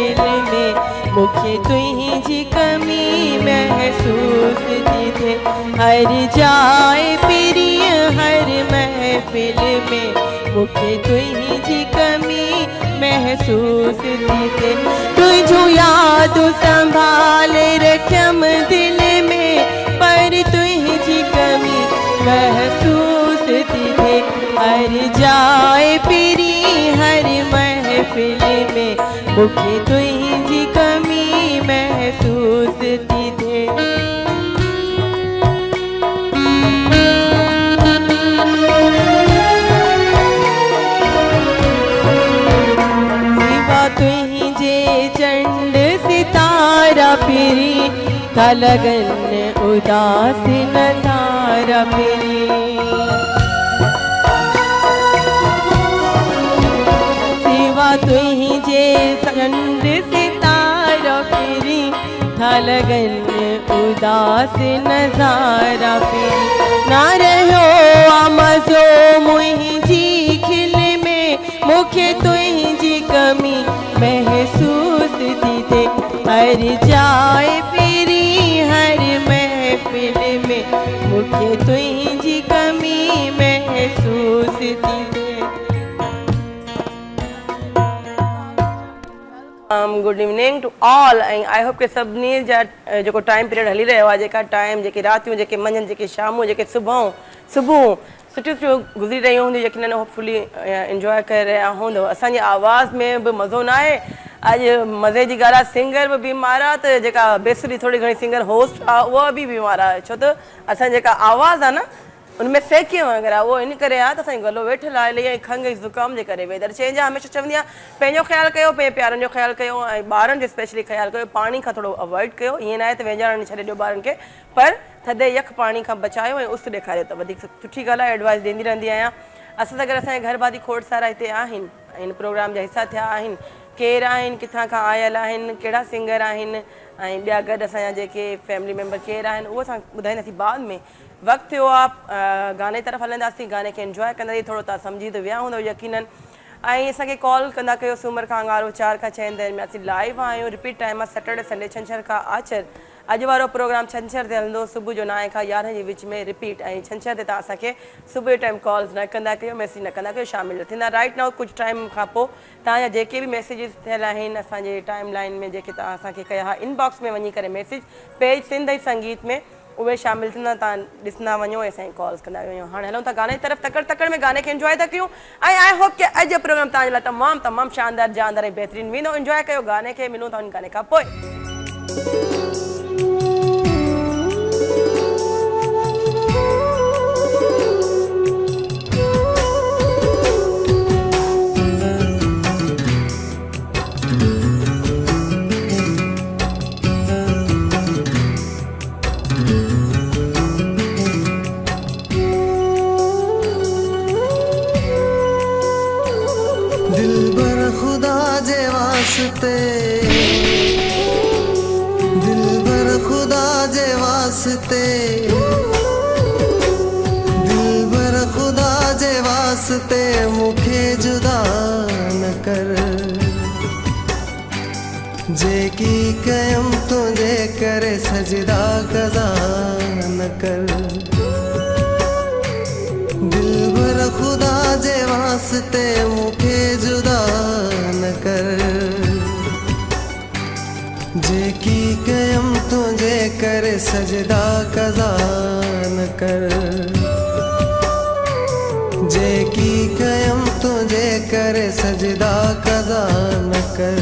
महफिल में मुखे तुझी कमी महसूस थी थे। हर जाए प्रिय हर महफिल में मुखे तुझी कमी महसूस थी थे। तुझो याद संभाल रखम दिल में पर तुझी कमी महसूस थी थे। हर जाए प्रिय हर महफिल में मुखे तुझी कमी महसूस थी थे। सिवा तुझे चंड सितारा पिरी था लगन उदास नजारा पिरी। तुझे चंड सितारा फिरी था लगन उदास नजारा फिरी। ना रहो आमजो मुझी खिल में मुखे तुझी कमी महसूस थी थे। हर जाए फिरी हर महफिल में मुखे तुझी कमी महसूस थी थे। Good evening to all. Uh I hope के सभिनी जा जेको टाइम पीरियड हली रहियो आहे, जेका टाइम जेके रातियूं जेके मंझंदि जेके शामूं जेके सुबुह सुठियूं सुठियूं गुज़री रहियूं हूंदियूं, यकीनन होपफुली इंजॉय करे रहिया हूंदव। असांजी आवाज़ में बि मज़ो न आहे। अॼु मज़े जी ॻाल्हि आहे, सिंगर बि बीमार आहे, त जेका बेसिकली थोरी घणी सिंगर होस्ट आहे उहा बि बीमार आहे। छो त असांजी जेका आवाज़ आहे न उनमें सेकियो वग़ैरह वो इन करे आहे त असांजो गलो वेठल आहे इलाही खंघि ज़ुकाम जे करे। वेदर चेंज आहे। हमेशह चवंदी आहे पंहिंजो ख़्यालु कयो, पंहिंजे प्यारनि जो ख़्यालु कयो ऐं ॿारनि जो स्पेशली ख़्यालु कयो। पाणी खां थोरो अवॉइड कयो। ईअं न आहे त वेझाड़नि छॾे ॾियो ॿारनि खे, पर थधे यख पाणी खां बचायो ऐं उस ॾेखारियो त वधीक सुठी ॻाल्हि आहे। एडवाइस ॾींदी रहंदी आहियां। असां सां गॾु असांजे घर भाती खोड़सारा हिते आहिनि, हिन प्रोग्राम जा हिसा थिया आहिनि। केरु आहिनि, किथां खां आयल आहिनि, कहिड़ा सिंगर आहिनि ऐं ॿिया गॾु असांजा जेके फैमिली मेंबर केरु आहिनि उहो असां ॿुधाईंदासीं बाद में। वक़्तु थियो आहे गाने तरफ़ हलंदासीं, गाने खे इंजॉय कंदासीं। थोरो तव्हां सम्झी त विया हूंदव यकीनन। ऐं असांखे कॉल कंदा कयो सूमर खां अंगारो 4 खां 6 दर में। असीं लाइव आहियूं। रिपीट टाइम आहे सैटरडे संडे छंछर खां आचर। अॼु वारो प्रोग्राम छंछर ते हलंदो सुबुह जो 9 खां 11 जे विच में रिपीट। ऐं छंछर ते तव्हां असांखे सुबुह जो टाइम कॉल्स न कंदा कयो, मैसेज न कंदा कयो, शामिल न थींदा। राइट नाउ कुझु टाइम खां पोइ तव्हांजा जेके बि मैसेजिस थियल आहिनि असांजे टाइम लाइन में जेके तव्हां असांखे कया हा इनबॉक्स में वञी करे मैसेज पेज सिंध ऐं संगीत में उहे शामिल थींदा। तव्हां ॾिसंदा वञो ऐं असांखे कॉल्स कंदा वञो। हाणे हलूं था गाने तरफ़। तकड़ तकड़ में गाने खे इंजॉय था कयूं। ऐं आई होप कि अॼु जो प्रोग्राम तव्हांजे लाइ तमामु शानदार जानदार ऐं बहितरीनु वेंदो। इंजॉय कयो गाने खे। मिलूं था उन गाने खां पोइ। दिलबर खुदा जे वास्ते, दिलबर खुदा जे वास्ते मुखे जुदा न कर। जेकी कयम तुझे करे सजदा कज़ा न कर। दिलबर खुदा जे वास्ते मुखे जुदा न कर। जेकी कयम तुझे करे सजदा कज़ा न कर। जेकी कयम तुझे करे सजदा कज़ा न कर।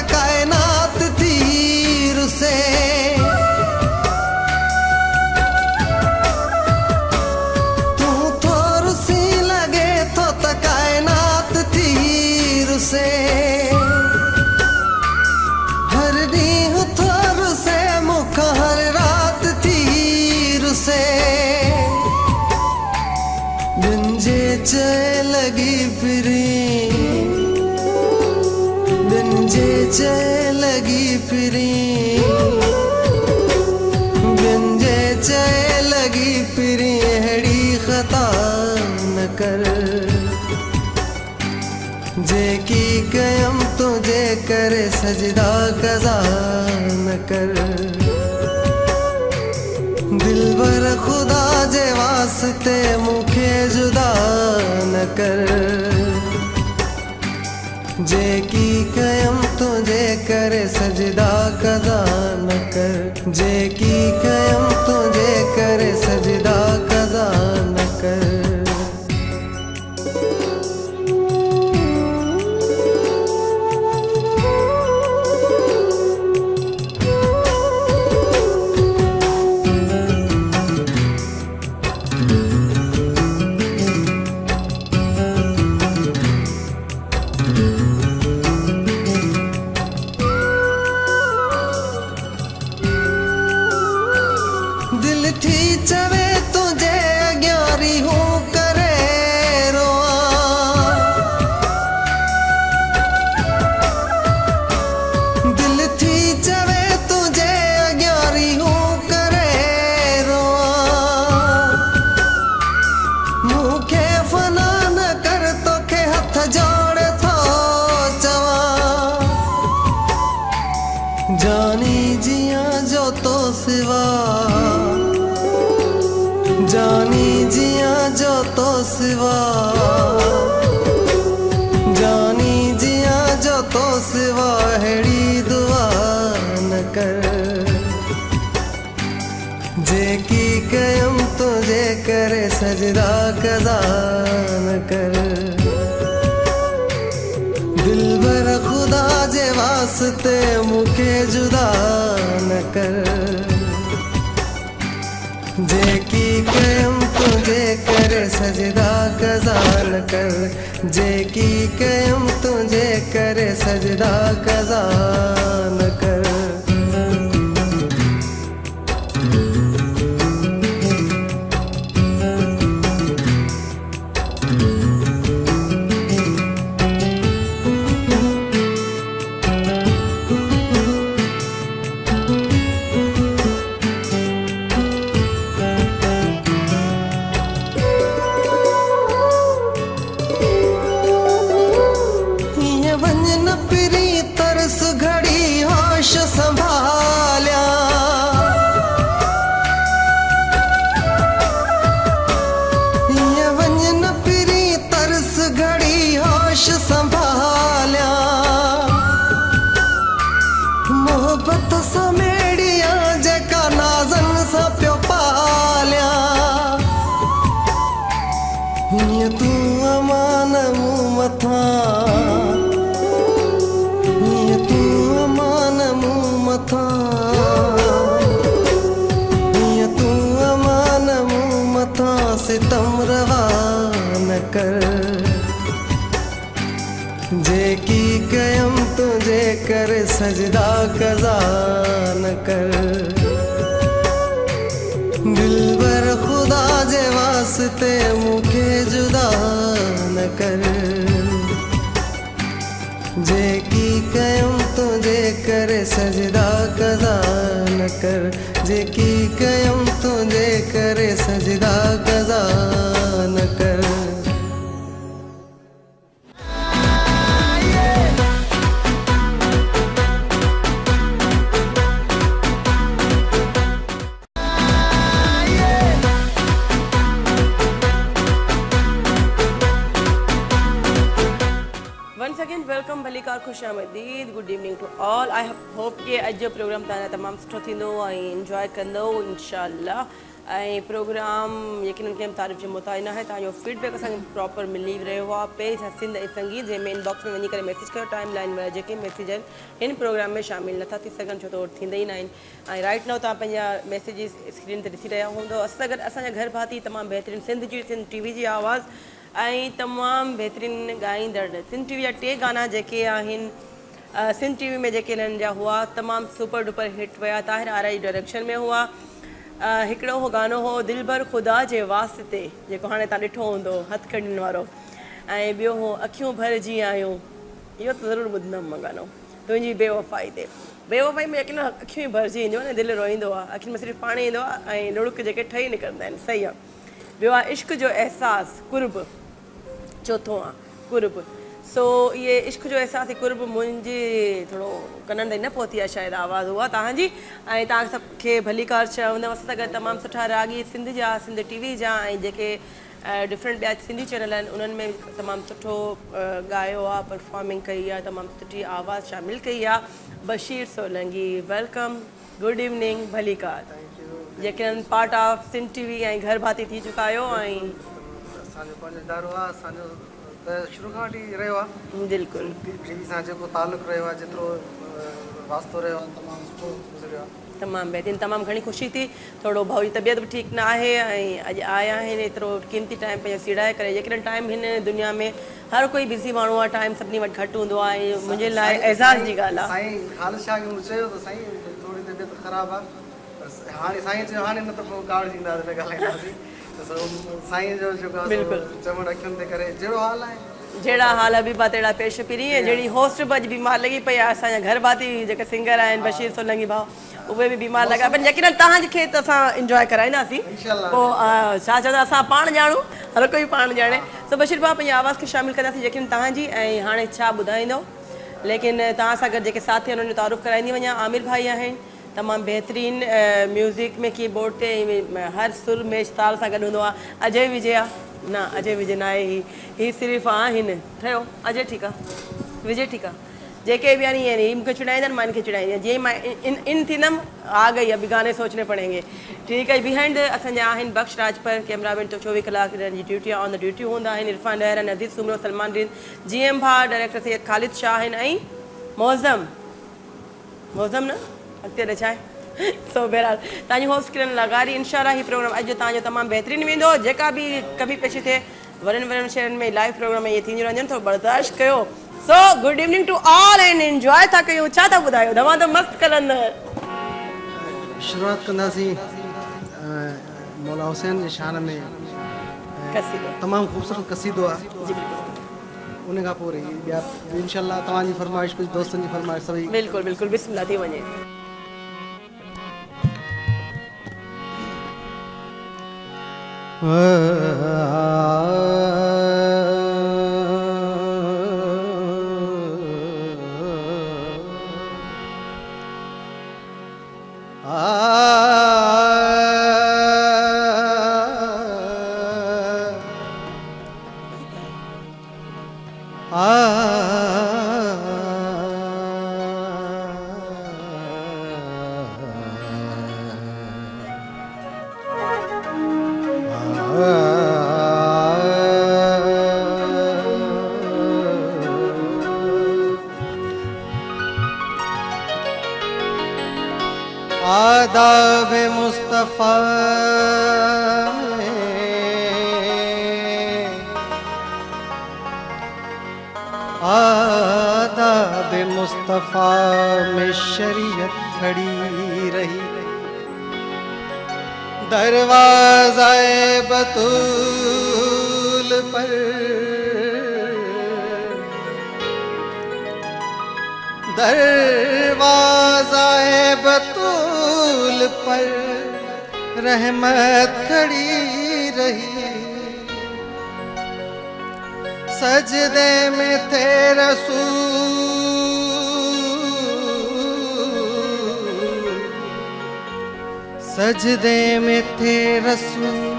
कायनात चए लगी फिरी बिंजे चए लगी फिरी अहिड़ी ख़ता न कर जेकी कयम तुझे करे सजदा कज़ा न कर दिलबर खुदा जे वास्ते मुखे जुदा न कर जेकी कयम तुझे करे सजदा कज़ा न कर जेकी कयम तुझे करे सजदा कज़ा न कर जानी जिया जो तो सिवा जानी जिया जो तो सिवा जानी जिया जो तो सिवा अहिड़ी दुआ न कर जेकी कयम तुझे करे सजदा कज़ा न कर दिलबर खुदा जे वास्ते मुखे जुदा न कर जेकी कयम तुझे करे सजदा कज़ा न कर जेकी कयम तुझे करे सजदा कज़ा न कर सितम रवा न कर जेकी कयम तुझे करे सजदा कज़ा न कर दिलबर खुदा जे वास्ते मुखे जुदा न कर जेकी कयम तुझे करे सजदा कज़ा न कर जेकी कयम तुझे करे सजदा कज़ा न कर Once again, welcome भलीकार खुश आमदीद good evening to all I hope कि अॼु जो प्रोग्राम तव्हां तमामु सुठो थींदो ऐं इंजॉय कंदो इंशाअल्लाह ऐं प्रोग्राम यकीनन कंहिं तारीफ़ जो मुताबिक़ आहे तव्हांजो फीडबैक असांखे प्रॉपर मिली रहियो आहे पेज सिंध ऐं संगीत जे मेन बॉक्स में वञी करे मैसेज कयो टाइम लाइन में जेके मैसेज आहिनि हिन प्रोग्राम में शामिलु नथा थी सघनि छो त थींदा ई न आहिनि ऐं राइट नाउ तव्हां पंहिंजा मैसेजिस स्क्रीन ते ॾिसी रहिया हूंदो असां गॾु असांजा घर भाती तमामु बहितरीनु सिंध टीवी जी आवाज़ ऐं तमामु बहितरीनु ॻाईंदड़ सिंध टीवी जा टे गाना जेके आहिनि सिंध टीवी में जेके हिननि जा हुआ तमामु सुपर डुपर हिट विया ताहिर आरा जी डायरेक्शन में हुआ हिकिड़ो हो गानो हो दिलबर ख़ुदा जे वास्ते जेको हाणे तव्हां ॾिठो हूंदो हथु खणण वारो ऐं ॿियो हो अखियूं भरिजी आहियूं इहो त ज़रूरु ॿुधंदमि मां गानो तुंहिंजी बेवफ़ाई ते। बेवफ़ाई में यकीन अखियूं ई भरिजी ईंदियूं न, दिलि रोईंदो आहे, अखियुनि में सिर्फ़ु पाणी ईंदो आहे ऐं लुड़क जेके ठही निकिरंदा आहिनि। सही आहे। ॿियो आहे इश्क जो अहसासु, कुर्ब। चौथों आहे कुर्ब। सो ये इश्क जो अहसास कुर्ब मुंहिंजी थोरो कननि ताईं न पहुती आहे शायदि आवाज़ उहा तव्हांजी। ऐं तव्हां सभु भलीकार चवंदव सां गॾु तमामु सुठा रागी सिंध जा, सिंध टीवी जा ऐं जेके डिफरेंट ॿिया सिंधी चैनल आहिनि उन्हनि में तमामु सुठो ॻायो आहे, परफॉर्मिंग कई आहे, तमामु सुठी आवाज़ शामिलु कई आहे। Bashir Solanki, welcome, good evening, भलीकार। जेके पार्ट ऑफ सिंध टीवी ऐं घर भाती थी चुका आहियो ऐं असांजो पंहिंजो इदारो आहे, असांजो त शुरू खां वठी रहियो आहे। बिल्कुलु टीवी सां जेको तालुक़ु रहियो आहे, जेतिरो वास्तो रहियो आहे, तमामु सुठो गुज़रियो आहे। तमामु बहितरीनु, तमामु घणी ख़ुशी थी। थोरो भाउ जी तबियत बि ठीकु न आहे ऐं अॼु आया आहिनि एतिरो क़ीमती टाइम पंहिंजो सीड़ाए करे। जेकॾहिं टाइम हिन दुनिया में हर कोई बिज़ी माण्हू आहे, टाइम सभिनी वटि घटि हूंदो आहे। ऐं मुंहिंजे लाइ एज़ाज़ जी ॻाल्हि आहे। साईं ख़ालिद शाह खे मूं चयो त साईं थोरी तबियत ख़राबु आहे, हाणे साईं चयो हाणे न त पोइ कावड़ ॾींदासीं, न ॻाल्हाईंदासीं। त साईं जो जेको आहे चवण अखियुनि ते करे जहिड़ो हाल आहे, जहिड़ा हाल हबीबा तहिड़ा पेश पिरी। ऐं जहिड़ी होस्ट बि अॼु बीमार लॻी पई आहे, असांजा घर भाती जेके सिंगर आहिनि बशीर सोलंकी भाउ, उहे बि बीमार लॻा पिया। यकीननि तव्हांखे त असां इंजॉय कराईंदासीं, पोइ छा चवंदा असां पाण ॼाणूं, हर कोई पाण ॼाणे। त बशीर भाउ पंहिंजी आवाज़ खे शामिलु कंदासीं यकीन तव्हांजी। ऐं हाणे छा ॿुधाईंदो, लेकिन तव्हां सां गॾु जेके साथी आहिनि उन्हनि जो तारुफ़ कराईंदी वञा। आमिर भाई आहिनि, तमामु बहितरीनु म्यूज़िक में कीबोर्ड ते हर सुर में ताल सां गॾु हूंदो आहे। अजय विजय आहे न, अजय विजय न आहे, ही सिर्फ़ु आहिनि ठहियो। अजय ठीकु आहे, विजय ठीकु आहे, जेके भी आनी है मूंखे चिड़ाईंदा आहिनि, मां इनखे चिड़ाईंदी आहियां। जीअं मां इन थींदमि आ गई अभी गाने सोचने पड़ेंगे। ठीकु आहे। बिहाइंड असांजा आहिनि बख्श राजपर, कैमरामैन तो 24 कलाक जी ड्यूटी ऑन द ड्यूटी हूंदा आहिनि। इरफान डहर, नज़ीर सुमरो, सलमान रिन, GM भा, डायरेक्टर सैयद ख़ालिद शाह आहिनि ऐं मौज़म न अॻिते रचाए। सो बहरहाल तव्हांजी होस्ट किरण लगारी। इंशाल्लाह ही प्रोग्राम अॼु तव्हांजो तमामु बहितरीनु वेंदो। जेका बि कमी पेशी थिए वॾनि शहरनि में लाइव प्रोग्राम इहे थींदियूं रहंदियूं आहिनि, थोरो बर्दाश्त कयो। So good evening to all and enjoy था कयूं। छा था ॿुधायो, दवा त मस्तु कलंदड़। शुरूआत कंदासीं मौला हुसैन जी शान में कसीदो, तमामु ख़ूबसूरत कसीदो आहे। जी बिल्कुलु। उन खां पोइ ॿिया इंशाल्लाह तव्हांजी फरमाइश, कुझु दोस्तनि जी फरमाइश सभई। बिल्कुलु बिल्कुलु, बिस्मिल्लाह थी वञे। आदाब मुस्तफ़ा में आदाब मुस्तफ़ा में शरीयत खड़ी रही। दरवाज़े बतूल पर दरवाज़े बतूल पर रहमत खड़ी रही। सजदे में थे रसूल, सजदे में थे रसूल,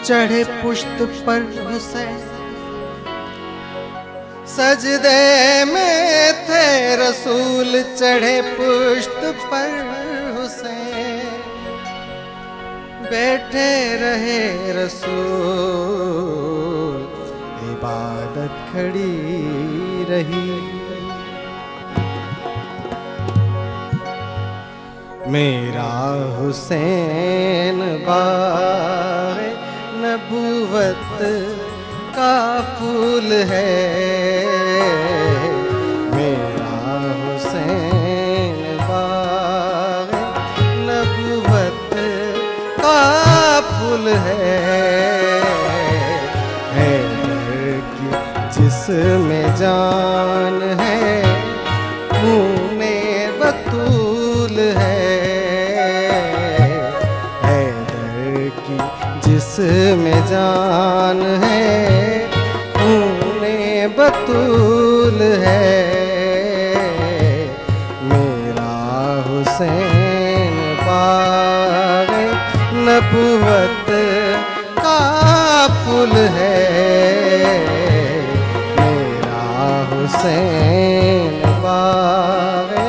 चढ़े पुश्त पर हुसैन। सजदे में थे रसूल, चढ़े पुश्त पर हुसैन। बैठे रहे रसूल, इबादत खड़ी रही। मेरा हुसैन बाग़ नबूवत का फूल है। मेरा हुसैन बाग़ नबूवत का फूल है। हैदर की जिसमें जान है, बतूल है, हैदर की जिसमें जान है, खूने बतूल है। मेरा हुसैन बाग़े नबुवत का पुल है, मेरा हुसैन बाग़े।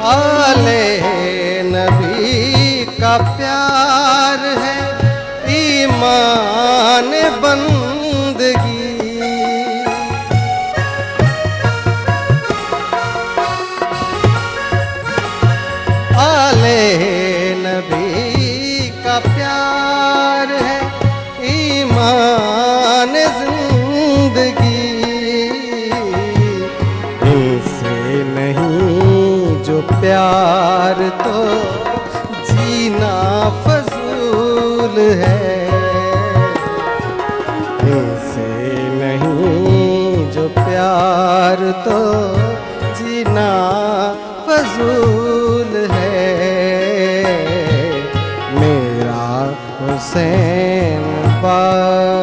आले नबी का प्यार है ईमान बंदगी, आले नबी का प्यार है ईमान जिंदगी। इनसे नहीं जो प्यार तो जीना फजूल है, इनसे नहीं जो प्यार तो जीना फजूल है। मेरा हुसैन बाग़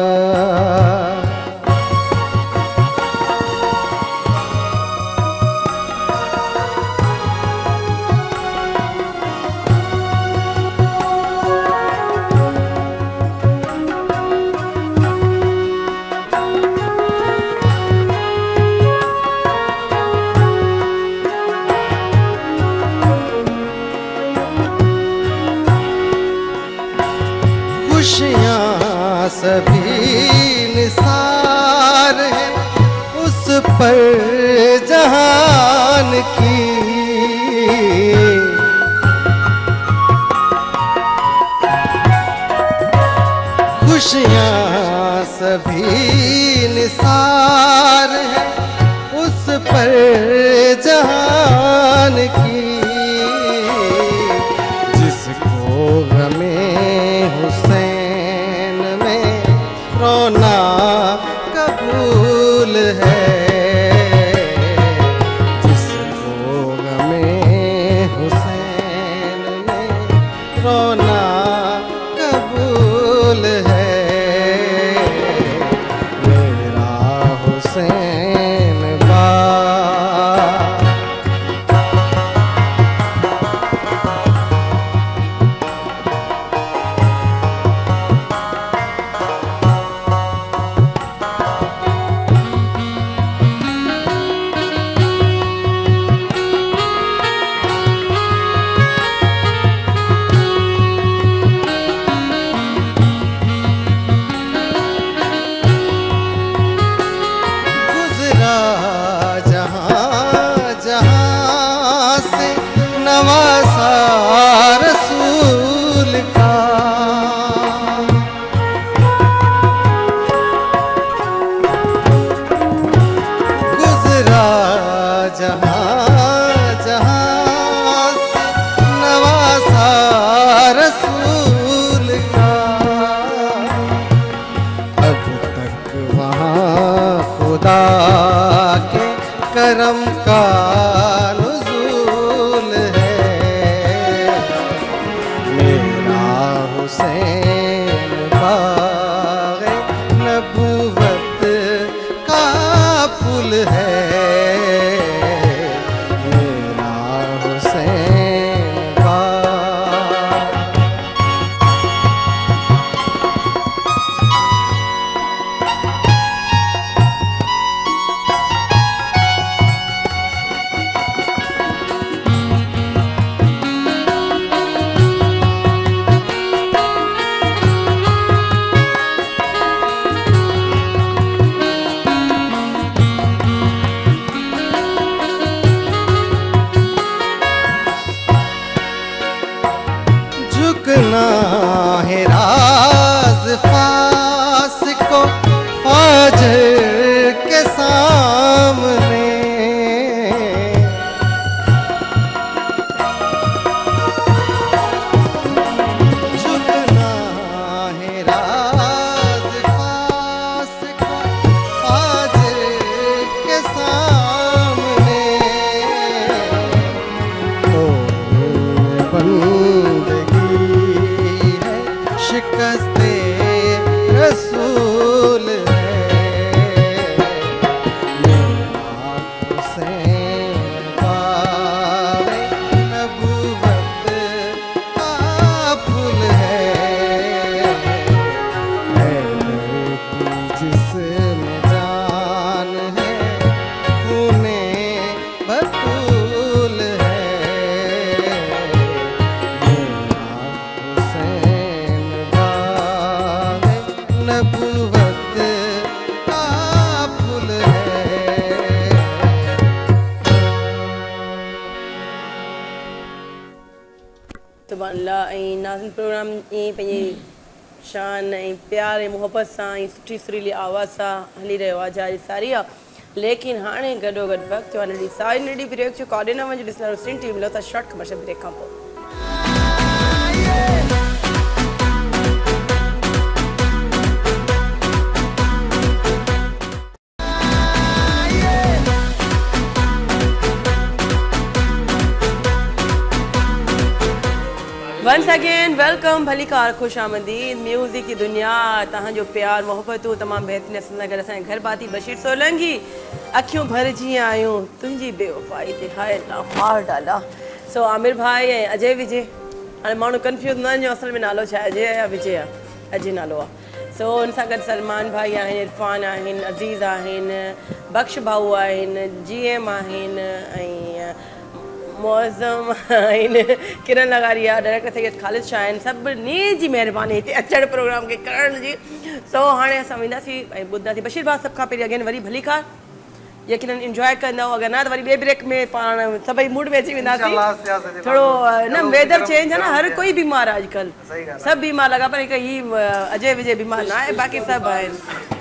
खुशियाँ सभी निसार है उस पर जहान की, खुशियाँ सभी निसार है उस पर जहान की। जिसको गमे हुसैन में रोना कबूल है, जिसको गमे हुसैन में रोना कबूल है। मेरा हुसैन बाग़ सब वक्त का फूल है। सुभानअल्लाह। ऐं नाज़िल प्रोग्राम ईअं पंहिंजी शान ऐं प्यार ऐं मुहबत सां ऐं सुठी सुरीली आवाज़ सां हली रहियो आहे जारी सारी आहे। लेकिन हाणे गॾो गॾु वक़्तु थियो आहे नंढी सारी नंढी ब्रेक जो। काॾे न वञो, ॾिसंदा सिंध टीवी मिलो था शॉर्ट कमर्शियल ब्रेक खां पोइ। वंस अगेन वेलकम, भली कार, खुश आमदीद। म्यूज़िक की दुनिया, तव्हांजो प्यार मोहब्बतूं तमामु बहितरीन असां गॾु असांजे घर भाती बशीर सोलंकी। अखियूं भरिजी आयूं तुंहिंजी बेवफ़ाई ते, हाय ना मार डाला। सो आमिर भाई ऐं अजय विजय, हाणे माण्हू कंफ्यूज़ न वञो, असल में नालो छा आहे, अजय या विजय आहे? अजय नालो आहे। सो हुन सां गॾु सलमान भाई आहिनि, इरफान आहिनि, अज़ीज़ आहिनि, बख्श भाऊ आहिनि, GM आहिनि, ऐं मौज़म आहिनि, किरण लगारिया, डायरेक्टर सैयद ख़ालिद शाह आहिनि। सभिनी जी महिरबानी हिते अचणु प्रोग्राम खे करण जी। सो हाणे असां वेंदासीं ऐं ॿुधंदासीं बशीर भाउ सभ खां पहिरीं अगेन वरी भली कार, यकीनन इंजॉय कंदव। अगरि न त वरी ॿिए ब्रेक में पाण सभई मूड में अची वेंदासीं। थोरो न वेदर चेंज आहे न, हर कोई बीमार आहे अॼुकल्ह, सभु बीमार लॻा पर हिकु ही अजय विजय बीमार न आहे, बाक़ी सभु आहिनि।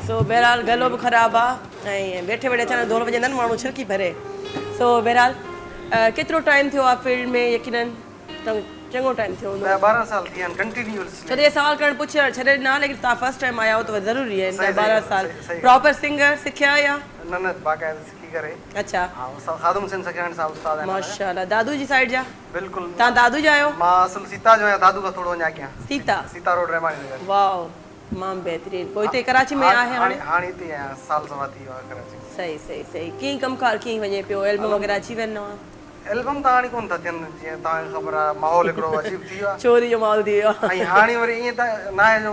सो बहरहाल गलो बि ख़राबु आहे ऐं वेठे वेठे अचानक दौड़ वॼंदा आहिनि, माण्हू छिरकी भरे। सो बहरहाल केतिरो टाइम थियो आहे फील्ड में? यकीनन चङो टाइम थियो हूंदो। 12 साल थी आहिनि कंटिन्यूअस। छो ये सवाल करणु पुछे छॾे न, लेकिन तव्हां फर्स्ट टाइम आया हो त ज़रूरी आहे। 12 साल प्रॉपर सिंगर सिखिया या न बाक़ाइदा सिखी करे? अच्छा, हां खादुम सिंह सखियाणी साहब उस्ताद आहिनि। माशाल्लाह। दादू जी साइड जा? बिल्कुलु। तव्हां दादू जा आहियो? मां असल सीता जो आहियां, दादू खां थोरो अञा अॻियां। सीता रोड रहमानी नगर। वाओ, तमामु बहितरीन। पोइ हिते कराची में आहे हाणे? हाणे हिते आहियां, साल सवा थी वियो आहे कराची। सही सही सही। कीअं कमकार कीअं वञे पियो? एल्बम वग़ैरह अची वञो आहे? एल्बम त हाणे कोन था थियनि, जीअं तव्हांखे ख़बर आहे माहौल हिकिड़ो अजीब थी वियो आहे, चोरी जो माहौल थी वियो आहे। ऐं हाणे वरी ईअं त न आहे जो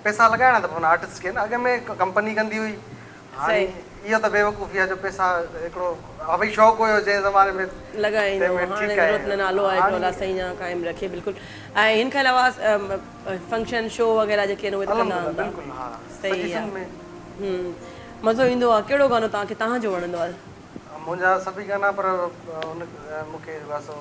पैसा लॻाइणा त पवंदा आर्टिस्ट खे न। अॻ में कंपनी कंदी हुई, हाणे इहो त बेवकूफ़ी आहे जो पैसा हिकिड़ो भई शौक़ु हुयो जंहिं ज़माने में लॻाईंदो, हाणे ज़रूरत न नालो आहे टोला साईं जा क़ाइमु रखे। बिल्कुलु। ऐं हिन खां अलावा फंक्शन शो वग़ैरह जेके आहिनि उहे कंदा हूंदा? बिल्कुलु हा, सही आहे। मज़ो ईंदो आहे। कहिड़ो गानो तव्हांखे तव्हांजो वणंदो आहे? मुंहिंजा सभई गाना, पर मूंखे बसि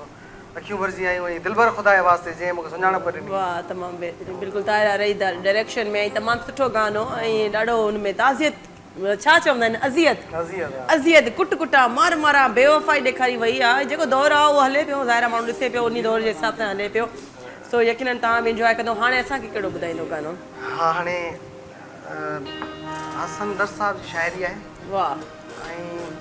अखियूं भरिजी आयूं ऐं दिलबर ख़ुदा जे वास्ते जंहिं मूंखे सुञाणप ॾिनी। वाह, तमामु बहितरीनु। बिल्कुलु तारा रही डायरेक्शन में, ऐं तमामु सुठो गानो ऐं ॾाढो हुन में ताज़ियत, छा चवंदा आहिनि, अज़ियत कुट कुटा मार मारा बेवफ़ाई ॾेखारी वई आहे। जेको दौरु आहे उहो हले पियो, ज़ाहिर माण्हू ॾिसे पियो, उन दौर जे हिसाब सां हले पियो। सो यकीनन तव्हां बि इंजॉय कंदो। हाणे असांखे कहिड़ो ॿुधाईंदो गानो? हा, हाणे हसन दर साहब जी शाइरी आहे। वाह,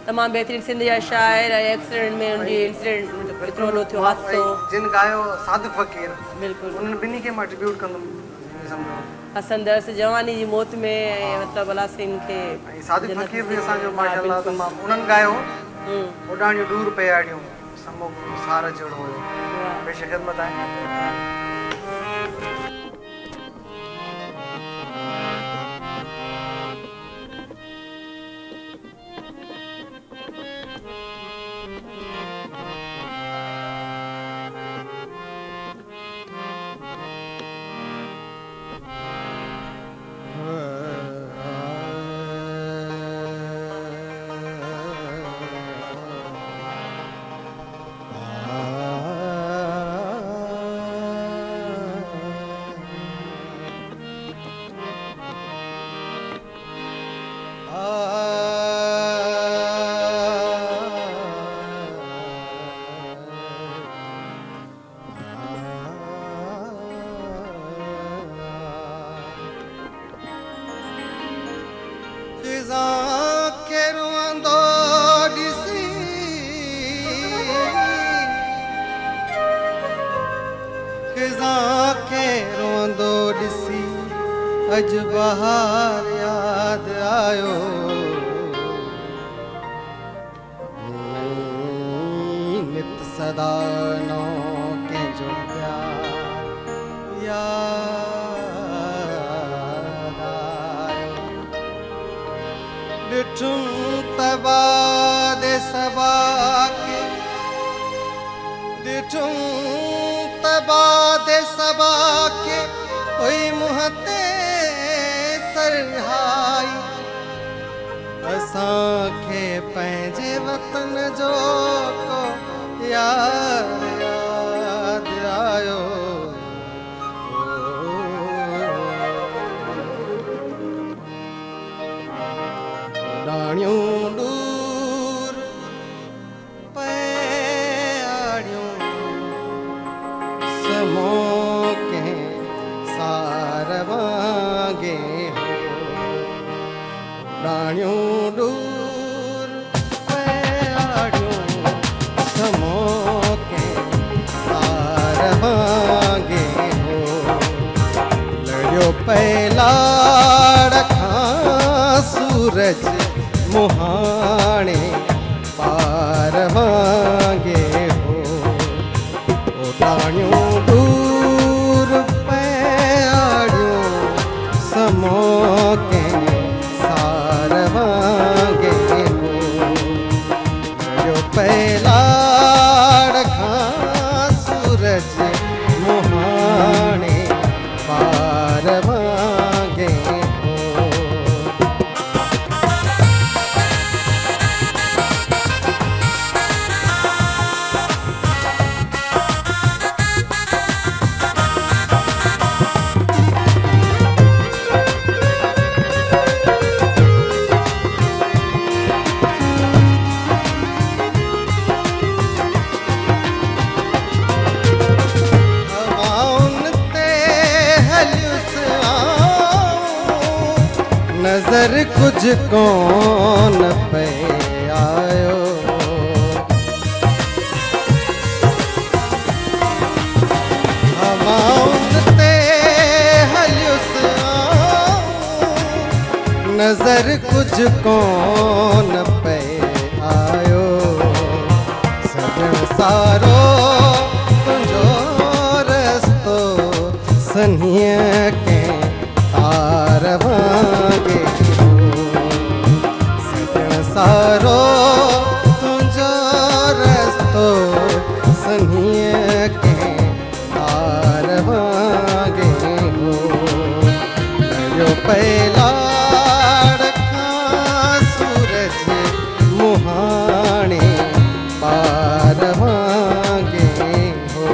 तमामु बहितरीन सिंध जा शाइर ऐं एक्सीडेंट में उनजी इंसिडेंट एतिरो वॾो थियो हादसो जिन गायो सादिक फ़कीर। बिल्कुलु। उन्हनि ॿिन्ही खे मां ट्रिब्यूट कंदुमि। सम्झो हसन दर्स जवानी जी मौत में ऐं मतिलबु अला सिंह खे सादिक फ़कीर बि असांजो माशाअल्लाह तमामु उन्हनि गायो उॾाणियूं डूर पियाड़ियूं समो सार जहिड़ो हुयो। बेशक ख़िदमत आहे। अज बहार याद आयो नित सदा नो के जो प्यार याद आयो डिठुम तबा दे सबा के डिठुम तबा दे सबा के कोई मुहते असांखे पंहिंजे वतन जो को यार यादि आयो। उॾाणियूं दूर पयाड़ियूं समो कंहिं सार वांगे उॾाणियूं दूर पयाड़ियूं समो कंहिं सार वांगे हो। लड़ियो पैलाड़ खां सूरज मुहाणे पार वांगे हो। उॾाणियूं दूर पयाड़ियूं समो कंहिं सार वांगे हो। लड़ियो पैलाड़ खां सूरज मुहाणे पार वांगे हो। नजर कुछ कौन पे आयो। हवाउन ते हलियुस नजर कुछ कौन पे आयो। सजण सारो तुंहिंजो रस्तो सन्हीअ के तार वांगे हो। सजण सारो तुंहिंजो रस्तो सन्हीअ के तार वांगे हो। लड़ियो पैलाड़ खां सूरज मुहाणे पार वांगे हो।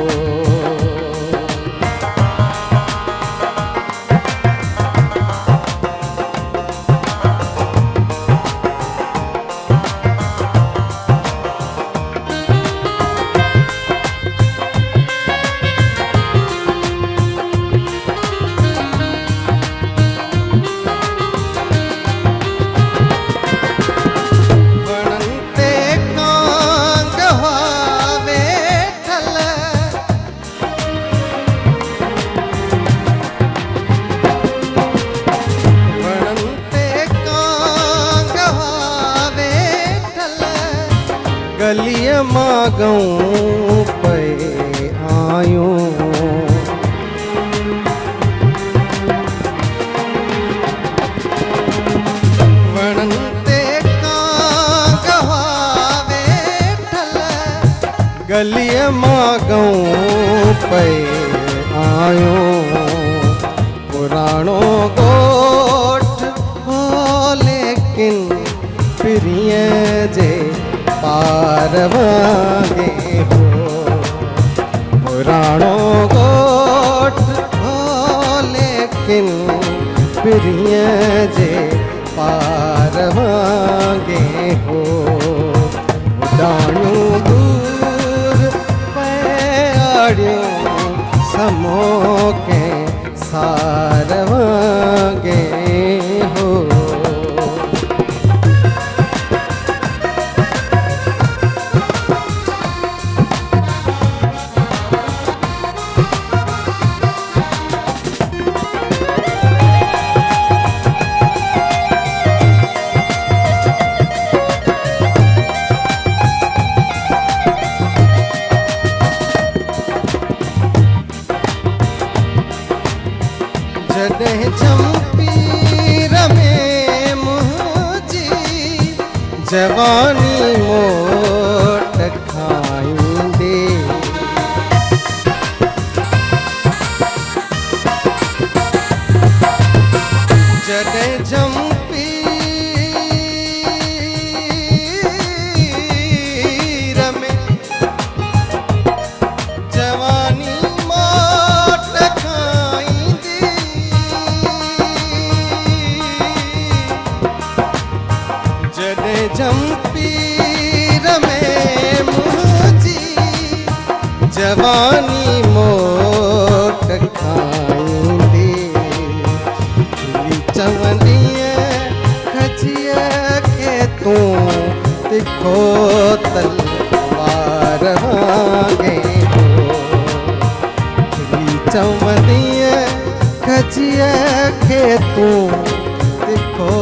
गलीअ मां गऊं पे आयूं। वणन ते कांगवा वेठल गलीअ मां गऊं पे आयूं। पुराणो ॻोठ हो लेकिन पिरीअ जे पार वांगे हो। पुराणो ॻोठ हो लेकिन पिरीअ जे पार वांगे हो। उॾाणियूं दूर पयाड़ियूं समो कंहिं सार वांगे हो। जॾहिं जंपीर में मुंहिंजी जवानी मोट खाईंदे। जॾहिं जंपीर जंपीर में मुझी जवानी मोट खाईंदी चवंदीअ खजिया के तू तिखो तलवार वांगे चवंदीअ खजिया के तू तिखो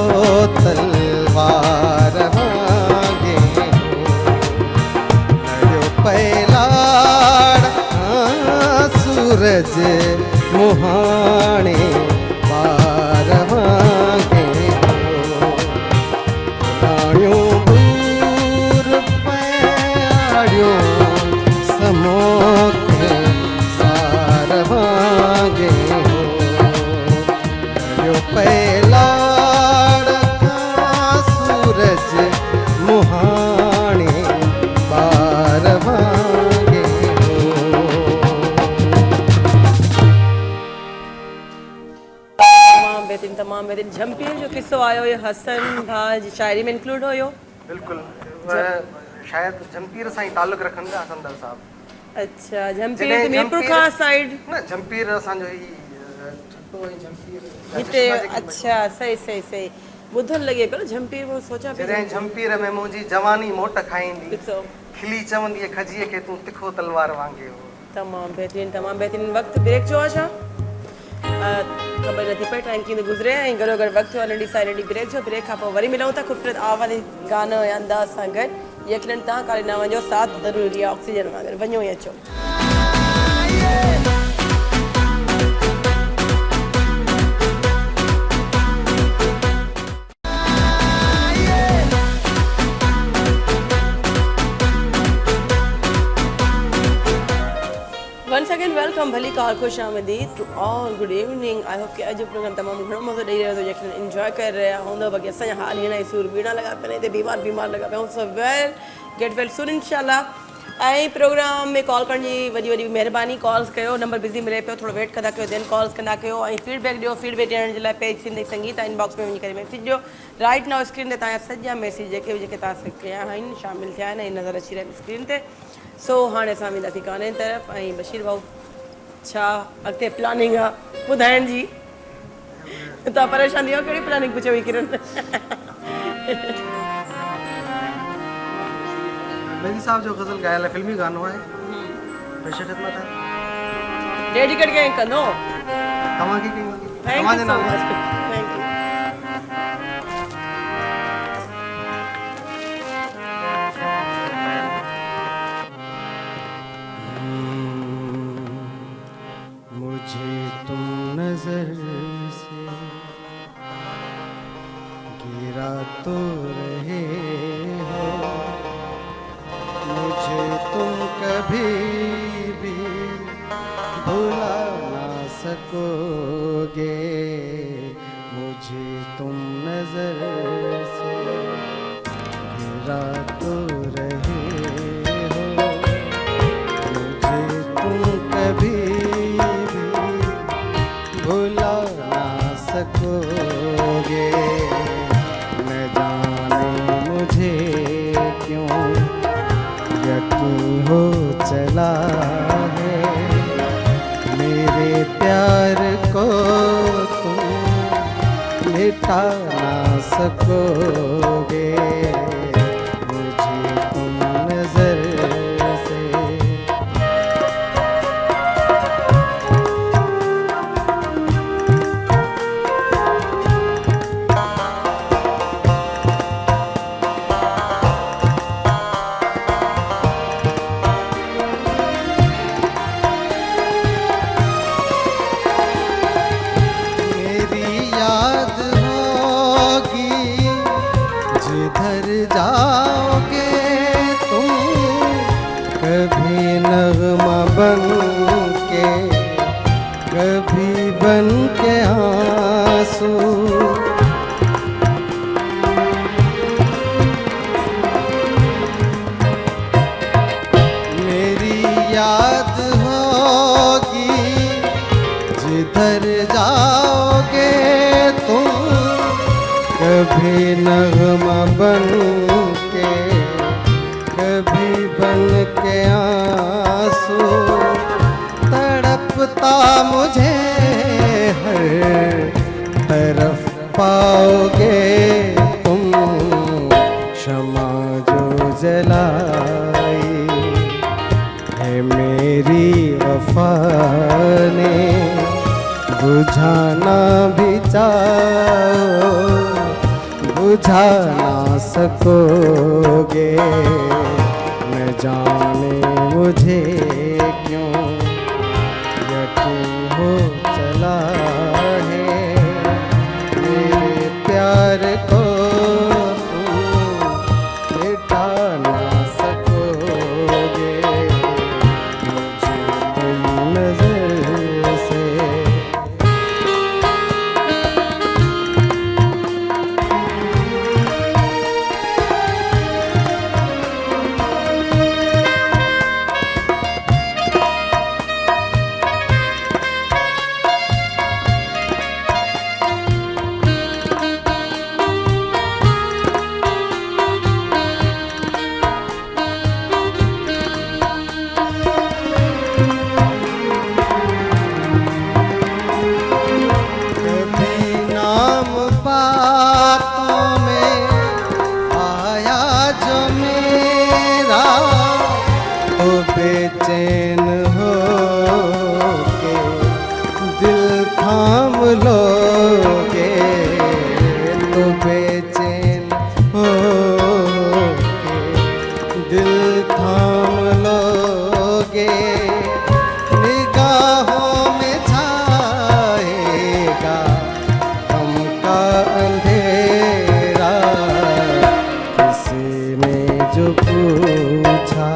तलवार वांगे नयो पैलाड़ सूरज मुहाणे पार वांगे लाड़ियों दूर प्याड़ियों समोके सार वांगे नयो पैलाड़ सूरज मुहाणे पार वांगे तमाम बेहतरीन झंपीर जो किस्सो आयो ये हसन भा जी शायरी में इंक्लूड हुयो। बिल्कुल शायद जंपीर सां ई ताल्लुक़ रखनि था संदर साहब। अच्छा झंपीर ते मीरपुर खां साइड न जंपीर असांजो ही ठट्टो ऐं जंपीर हिते अच्छा सही सही सही ॿुधण लॻे पियो झंपीर वो सोचा पियो जॾहिं जंपीर में मुंहिंजी जवानी मोट खाईंदी ॾिसो खिली चवंदी खजीअ खे तूं तिखो तलवार वांगे हो। तमाम बेहतरीन वक्त ब्रेक जो आहे छा ख़बर नथी पई टाइम कीअं गुज़रे ऐं गॾो गॾु वक़्तु थियो नंढी सां नंढी ब्रेक जो ब्रेक खां पोइ वरी मिलूं था ख़ूबसूरत आवाज़ गानो या अंदाज़ सां गॾु यकीनन तव्हां कारे न वञो साथ ज़रूरी आहे ऑक्सीजन वांगुरु वञो ई अचो। Once again welcome भली कार खुश आमदीद to all good evening I hope कि अॼु प्रोग्राम तमामु घणो मज़ो ॾेई रहियो यकीन इंजॉय करे रहिया हूंदव बाक़ी असांजा हाल हीअं ई सूर बीड़ा लॻा पिया आहिनि बीमार लॻा पिया so well get well soon इंशाल्लाह ऐं प्रोग्राम में कॉल करण जी वॾी महिरबानी कॉल्स कयो नंबर बिज़ी मिले पियो थोरो वेट कंदा कयो देन कॉल्स कंदा कयो ऐं फीडबैक ॾियो फीडबैक ॾियण जे लाइ पेज सिंधी संगीत इनबॉक्स में वञी करे मैसेज ॾियो राइट नाउ स्क्रीन ते तव्हांजा सॼा मैसेज जेके तव्हां कया आहिनि शामिलु थिया आहिनि ऐं नज़र अची रहिया आहिनि स्क्रीन ते सो हाणे असां वेंदासीं गाने तरफ़ ऐं बशीर भाऊ छा अॻिते प्लानिंग आहे ॿुधाइण जी तव्हां परेशान थी वियो कहिड़ी प्लानिंग पुछो हुई किरण मेहदी साहब जो गज़ल ॻायल आहे फिल्मी गानो आहे पेश ख़िदमत आहे डेडिकेट कंहिं कंदो तव्हांखे कई thank you so much thank you मुझे तुम नजर से गिरा तो रहे हो मुझे तुम कभी भी भुला ना सकोगे मुझे तुम नजर से गिरा तो रहे हो मुझे तुम कभी भुला ना सकोगे न जाने मुझे क्यों यकीन हो चला है मेरे प्यार को तुम मिटा ना सकोगे मुझे तुम नजर से जाओगे तुम कभी नगमा बन के कभी बन के आंसू मेरी याद होगी जिधर जाओगे तुम कभी नगमा बन के, कभी बन के आंसू, तड़पता मुझे हर तरफ पाओगे तुम। क्षमा जो जलाई है मेरी वफा ने, बुझाना भी चाहो बुझा ना सकोगे। न जाने मुझे क्यों यकीन हो चला है, मेरे प्यार को तुम मिटा ना सकोगे। मुझे तुम नजर से बेचैन हो के दिल थाम लोगे, तो बेचैन हो के दिल थाम लोगे। निगाहों में छाएगा गम का अंधेरा, किसी ने जो पूछा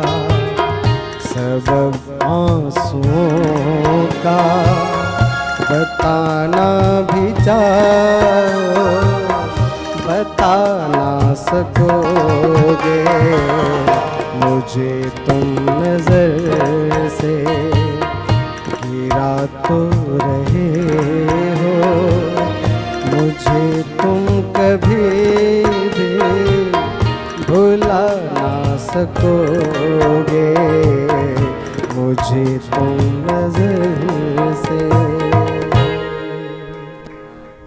सबब आंसुओं का, बताना भी चाहो बता ना सकोगे। मुझे तुम नजर से गिरा तो रहे हो, मुझे तुम कभी भी भुला ना सकोगे। मुझे तुम नजर से।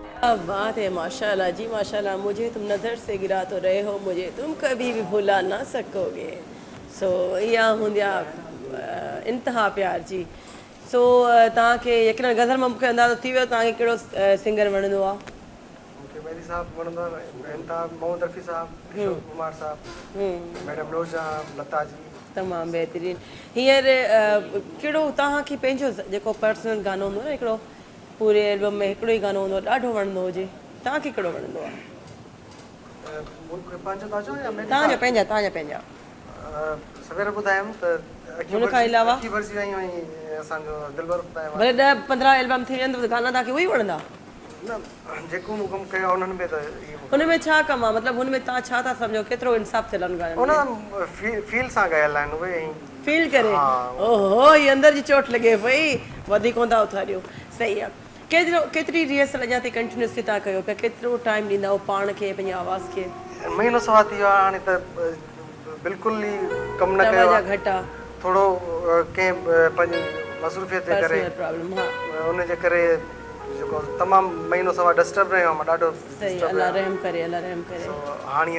क्या बात है, माशाल्लाह जी माशाल्लाह। मुझे तुम नज़र से गिरा तो रहे हो, मुझे तुम कभी भी भुला ना सकोगे। सो इहा हूंदी आहे इंतिहा प्यार जी। सो तव्हांखे यकीनन गज़ल में मूंखे अंदाज़ो थी वियो तव्हांखे कहिड़ो सिंगर वणंदो आहे? मूंखे मेहदी साहब वणंदो आहे, बेनताब मोहम्मद रफ़ी साहब, किशोर कुमार साहब, मैडम नूरजहां, लता जी। तमामु बहितरीनु। हींअर कहिड़ो तव्हांखे पंहिंजो जेको पर्सनल गानो हूंदो न हिकिड़ो पूरे एल्बम में हिकिड़ो ई गानो हूंदो ॾाढो वणंदो हुजे, तव्हांखे कहिड़ो वणंदो आहे? मूंखे पंहिंजो था चओ या मेहदी तव्हांजा पंहिंजा तव्हांजा पंहिंजा सवेर ॿुधायमि त हुन खां अलावा अखी भरिजी वयूं ऐं असांजो दिलबर ॿुधायो भले 10-15 एल्बम थी वेंदव त गाना तव्हांखे उहे ई वणंदा? न जेको मूं कमु कयो उन्हनि में त इहो हुन में छा कमु आहे, मतिलबु हुन में तव्हां छा था सम्झो, केतिरो इंसाफ़ थियल आहिनि गाननि में? उन फील सां ॻायल आहिनि उहे ऐं फील करे। ओहो ही अंदर जी चोट लॻे पई, वधीक कोन्ह था उथारियो। सही आहे। केतिरी रिहर्सल अञा ताईं कंटिन्यूसली तव्हां कयो पिया, केतिरो टाइम ॾींदा हो पाण खे पंहिंजी आवाज़ खे? महीनो सवा थी वियो आहे हाणे त बिल्कुलु ई कमु न कयो आहे। घटि आहे थोरो कंहिं पंहिंजी मसरूफ़ियत जे करे प्रॉब्लम। हा उनजे करे जेको तमामु महीनो सवा डिस्टर्ब रहियो मां ॾाढो। सही, अल्लाह रहम करे, अल्लाह रहम करे। हाणे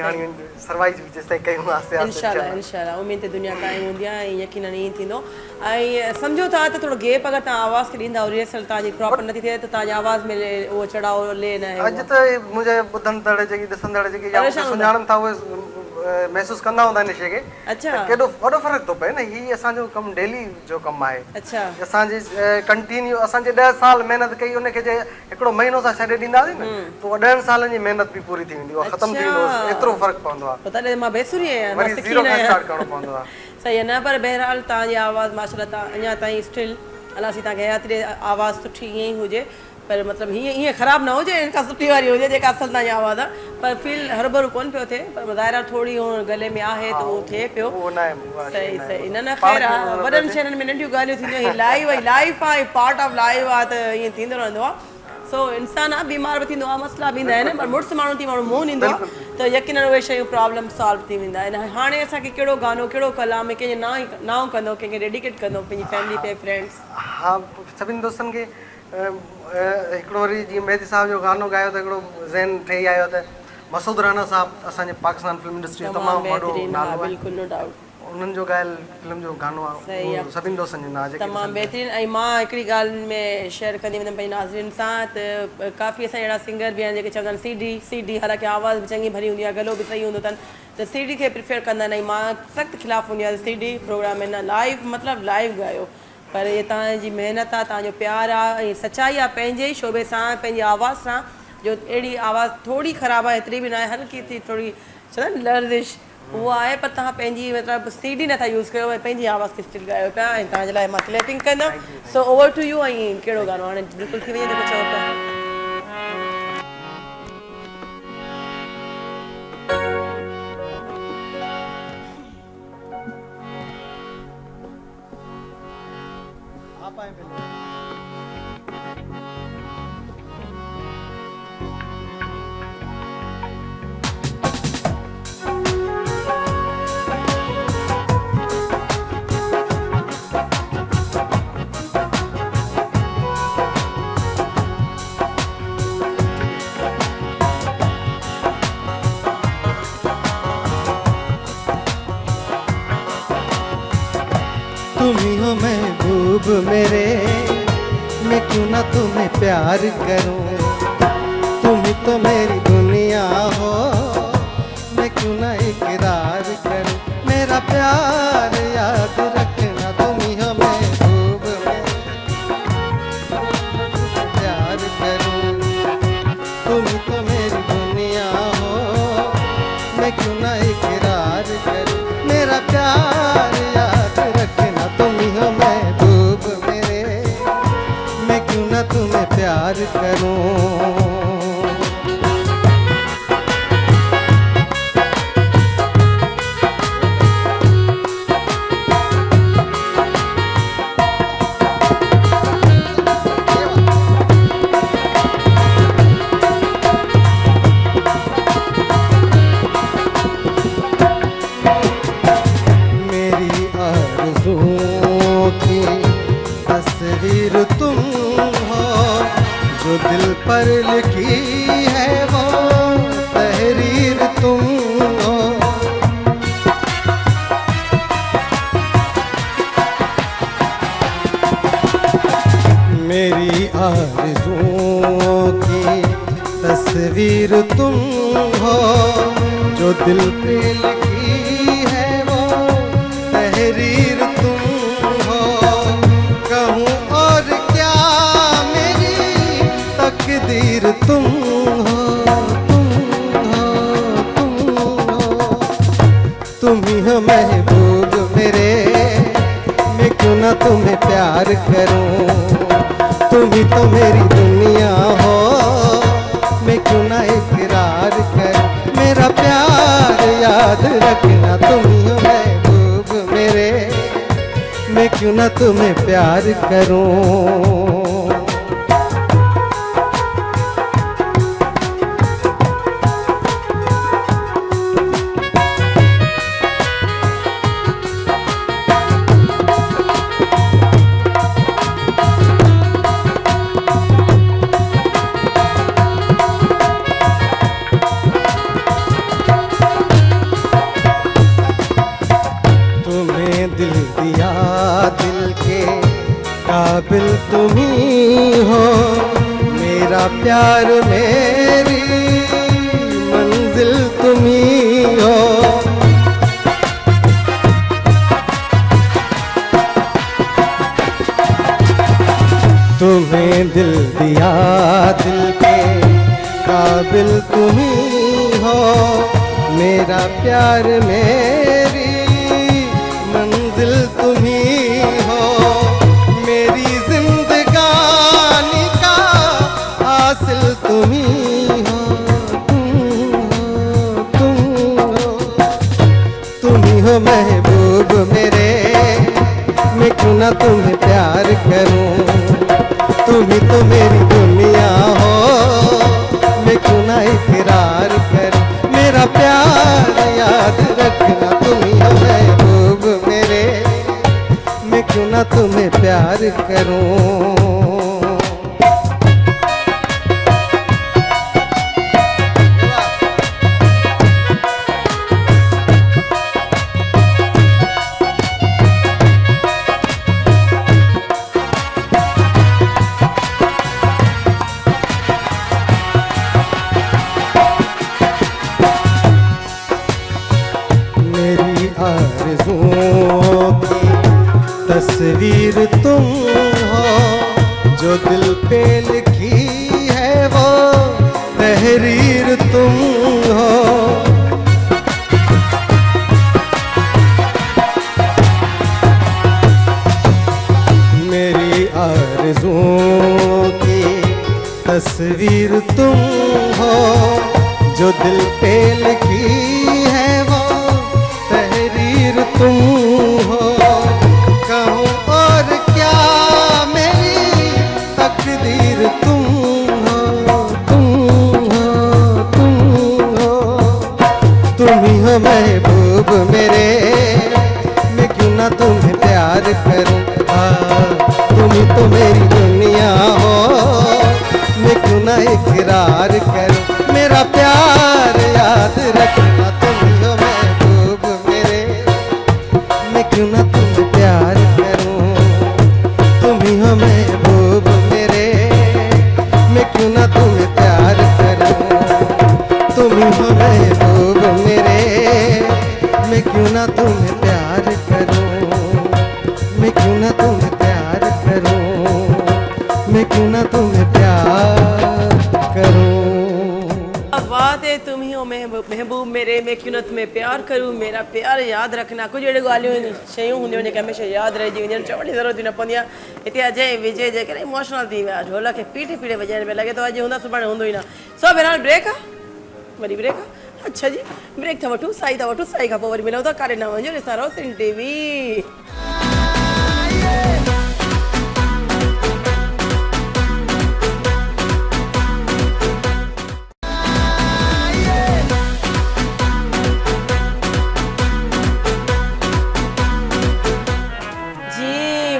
सर्वाइव जेसिताईं कयूं आस्ते आस्ते इंशाल्लाह इंशाल्लाह। उम्मीद ते दुनिया क़ाइमु हूंदी आहे ऐं यकीनन ईअं थींदो। ऐं सम्झो था त थोरो गैप अगरि तव्हां आवाज़ खे ॾींदा रिहर्सल तव्हांजी प्रॉपर नथी थिए त तव्हांजी आवाज़ में उहो चढ़ाव ले न आहे। अॼु त मुंहिंजे ॿुधंदड़ जेकी ॾिसंदड़ जेकी या सुञाणनि था उहे महसूसु कंदा हूंदा इन शइ खे। अच्छा, केॾो वॾो फ़र्क़ु थो पए न। हीअ असांजो कमु डेली जो कमु आहे। अच्छा, असांजी कंटिन्यू असांजे 10 साल महिनत कई, उनखे जे हिकिड़ो महीनो सां छॾे ॾींदासीं न त उहा 10 सालनि जी महिनत बि पूरी थी वेंदी, उहा ख़तमु थी वेंदो। एतिरो फ़र्क़ु पवंदो आहे। तॾहिं मां बेसुरी आहियां, वरी ज़ीरो खां स्टार्ट करिणो पवंदो आहे। सही आहे न। पर बहरहाल तव्हांजी आवाज़ माशाल्लाह तव्हां अञा ताईं स्टिल अलाह सी तव्हांखे हयाती ॾे आवाज़ सुठी ईअं ई हुजे, पर मतिलबु हीअं ख़राबु न हुजे, हिन खां सुठी वारी हुजे जेका असल तव्हांजी आवाज़ आहे। पर फील हरू कोन पियो थिए, पर ज़ाहिर थोरी गले में आहे त उहो थिए पियो। सही सही। न ख़ैर आहे, वॾनि शहरनि में नंढियूं ॻाल्हियूं थींदियूं। हीअ लाइव आहे, लाइफ आहे, पार्ट ऑफ लाइव आहे, त ईअं थींदो रहंदो आहे। सो इंसान आहे बीमार बि थींदो आहे मसइला बि ईंदा आहिनि पर मुड़ुसु माण्हू थी माण्हू मुंहुं ॾींदो आहे त यकीनन उहे शयूं प्रॉब्लम सॉल्व थी वेंदा आहिनि हाणे असांखे कहिड़ो गानो कहिड़ो कलाम कंहिंजे नाओ कंदो कंहिंखे डेडिकेट कंदो पंहिंजी फैमिली पे फ्रेंड्स हा सभिनी दोस्तनि खे हिकिड़ो वरी जीअं मेहदी साहब जो गानो ॻायो त हिकिड़ो ज़हन ठही आयो त मसूद राना साहब असांजे पाकिस्तान फिल्म इंडस्ट्री जो तमामु वॾो नालो आहे बिल्कुलु नो डाउट उन्हनि जो ॻायल फिल्म जो गानो आहे उहो सभिनी दोस्तनि जो नाम तमामु बहितरीनु ऐं मां हिकिड़ी ॻाल्हि में शेयर कंदी वेंदमि पंहिंजे नाज़रीन सां त काफ़ी असां अहिड़ा सिंगर बि आहिनि जेके चवंदा आहिनि CD हालांकि आवाज़ बि चङी भरी हूंदी आहे गलो बि सही हूंदो अथनि त CD खे प्रिफर कंदा आहिनि ऐं मां सख़्तु ख़िलाफ़ु हूंदी आहे CD प्रोग्राम में न लाइव मतिलबु लाइव ॻायो पर इहे तव्हांजी महिनत आहे तव्हांजो प्यारु आहे ऐं सचाई आहे पंहिंजे ई शोबे सां पंहिंजी आवाज़ सां जो अहिड़ी आवाज़ थोरी ख़राबु आहे एतिरी बि न आहे हल्की थी थोरी चवंदा आहिनि लर्ज़िश उहा आहे पर तव्हां पंहिंजी मतिलबु CD नथा यूज़ कयो ऐं पंहिंजी आवाज़ खे स्टिल ॻायो पिया ऐं तव्हांजे लाइ मां क्लैपिंग कंदमि सो ओवर टू यू ऐं कहिड़ो गानो हाणे बिल्कुलु थी वञे जेको चओ पिया तुम ही हो महबूब मेरे, मैं क्यों ना तुम्हें प्यार करूं। तुम ही तो मेरी दुनिया हो, मैं क्यों ना इकरार करूं। मेरा प्यार याद रखना, तुम ही हो महबूब मेरे, प्यार करूं। तुम ही तो मेरी दुनिया हो, मैं क्यों ना इकरार करूं। मेरा प्यार याद रखना, तुम ही हो महबूब मेरे, मैं क्यों ना तुम्हें प्यार करूं। तस्वीर तुम हो, जो दिल पर लिखी है वो तहरीर तुम हो। मेरी आरज़ुओं की तस्वीर तुम हो, जो दिल पे लिखी है वो तहरीर तुम हो। कहूँ और क्या, मेरी तकदीर तुम हो, तुम हो, तुम हो। तुम ही हो महबूब मेरे, मैं क्यों ना तुम्हें प्यार करूं। तुम ही तो मेरी दुनिया हो, मैं क्यों ना इकरार करूं। मेरा प्यार याद रखना, तुम ही हो महबूब मेरे, मैं क्यों ना तुम्हें प्यार करूं। तुम्हें दिल दिया, दिल के काबिल तुम ही हो। मेरा प्यार मेरी मंजिल तुम ही हो। तुम्हें दिल दिया, दिल के काबिल तुम ही हो। मेरा प्यार मेरी मंजिल तुम ही हो। मेरी जिंदगानी का हासिल तुम ही हो, तुम हो। तुम ही हो महबूब मेरे, मैं क्यों ना तुम्हें प्यार करूं। तुम ही तो मेरी दुनिया हो, क्यों ना इकरार करूं, मेरा प्यार याद रखना, तुम ही हो महबूब मेरे, मैं क्यों ना तुम्हें प्यार करूं। तस्वीर तुम हो जो दिल पे लिखी है, वो तहरीर तुम हो। मेरी आरज़ुओं की तस्वीर तुम हो जो दिल पे लिखी है, वो तहरीर तुम हो। महबूब मेरे, मैं क्यों ना तुम्हें प्यार करूं, तुम ही तो मेरी दुनिया हो, मैं क्यों ना इकरार करूं, मेरा प्यार याद रखना, तुम ही हो महबूब मेरे, मैं क्यों ना तुम्हें प्यार करूं, तुम ही हो महबूब मेरे, मैं क्यों ना तुम्हें प्यार करूं, तुम ही हो महबूब मेरे, मैं क्यों ना तुम्हें प्यार करूं, मैं क्यों ना तुम्हें प्यार करूं, मैं क्यों ना तुम्हें प्यार करूं। अब बात है तुम ही हो महबूब मेरे, मैं क्यों ना तुम्हें प्यार करूं, मेरा प्यार याद रखना। कुछ अहिड़ियूं ॻाल्हियूं शयूं हूंदियूं जेके हमेशह यादि रहिजी वञनि, चवण जी ज़रूरत न पवंदी आहे। हिते अजय विजय जेकॾहिं इमोशनल थी विया, ढोल खे पीटे पीटे वॼाइण में लॻे थो अॼु हूंदा सुभाणे हूंदो ई न। सो बहरहाल ब्रेक आहे, वरी ब्रेक आहे। अच्छा जी, ब्रेक था वठूं, साई था वठूं, साई खां पोइ वरी मिलूं था। कारे न वञो, ॾिसां रोशन टीवी।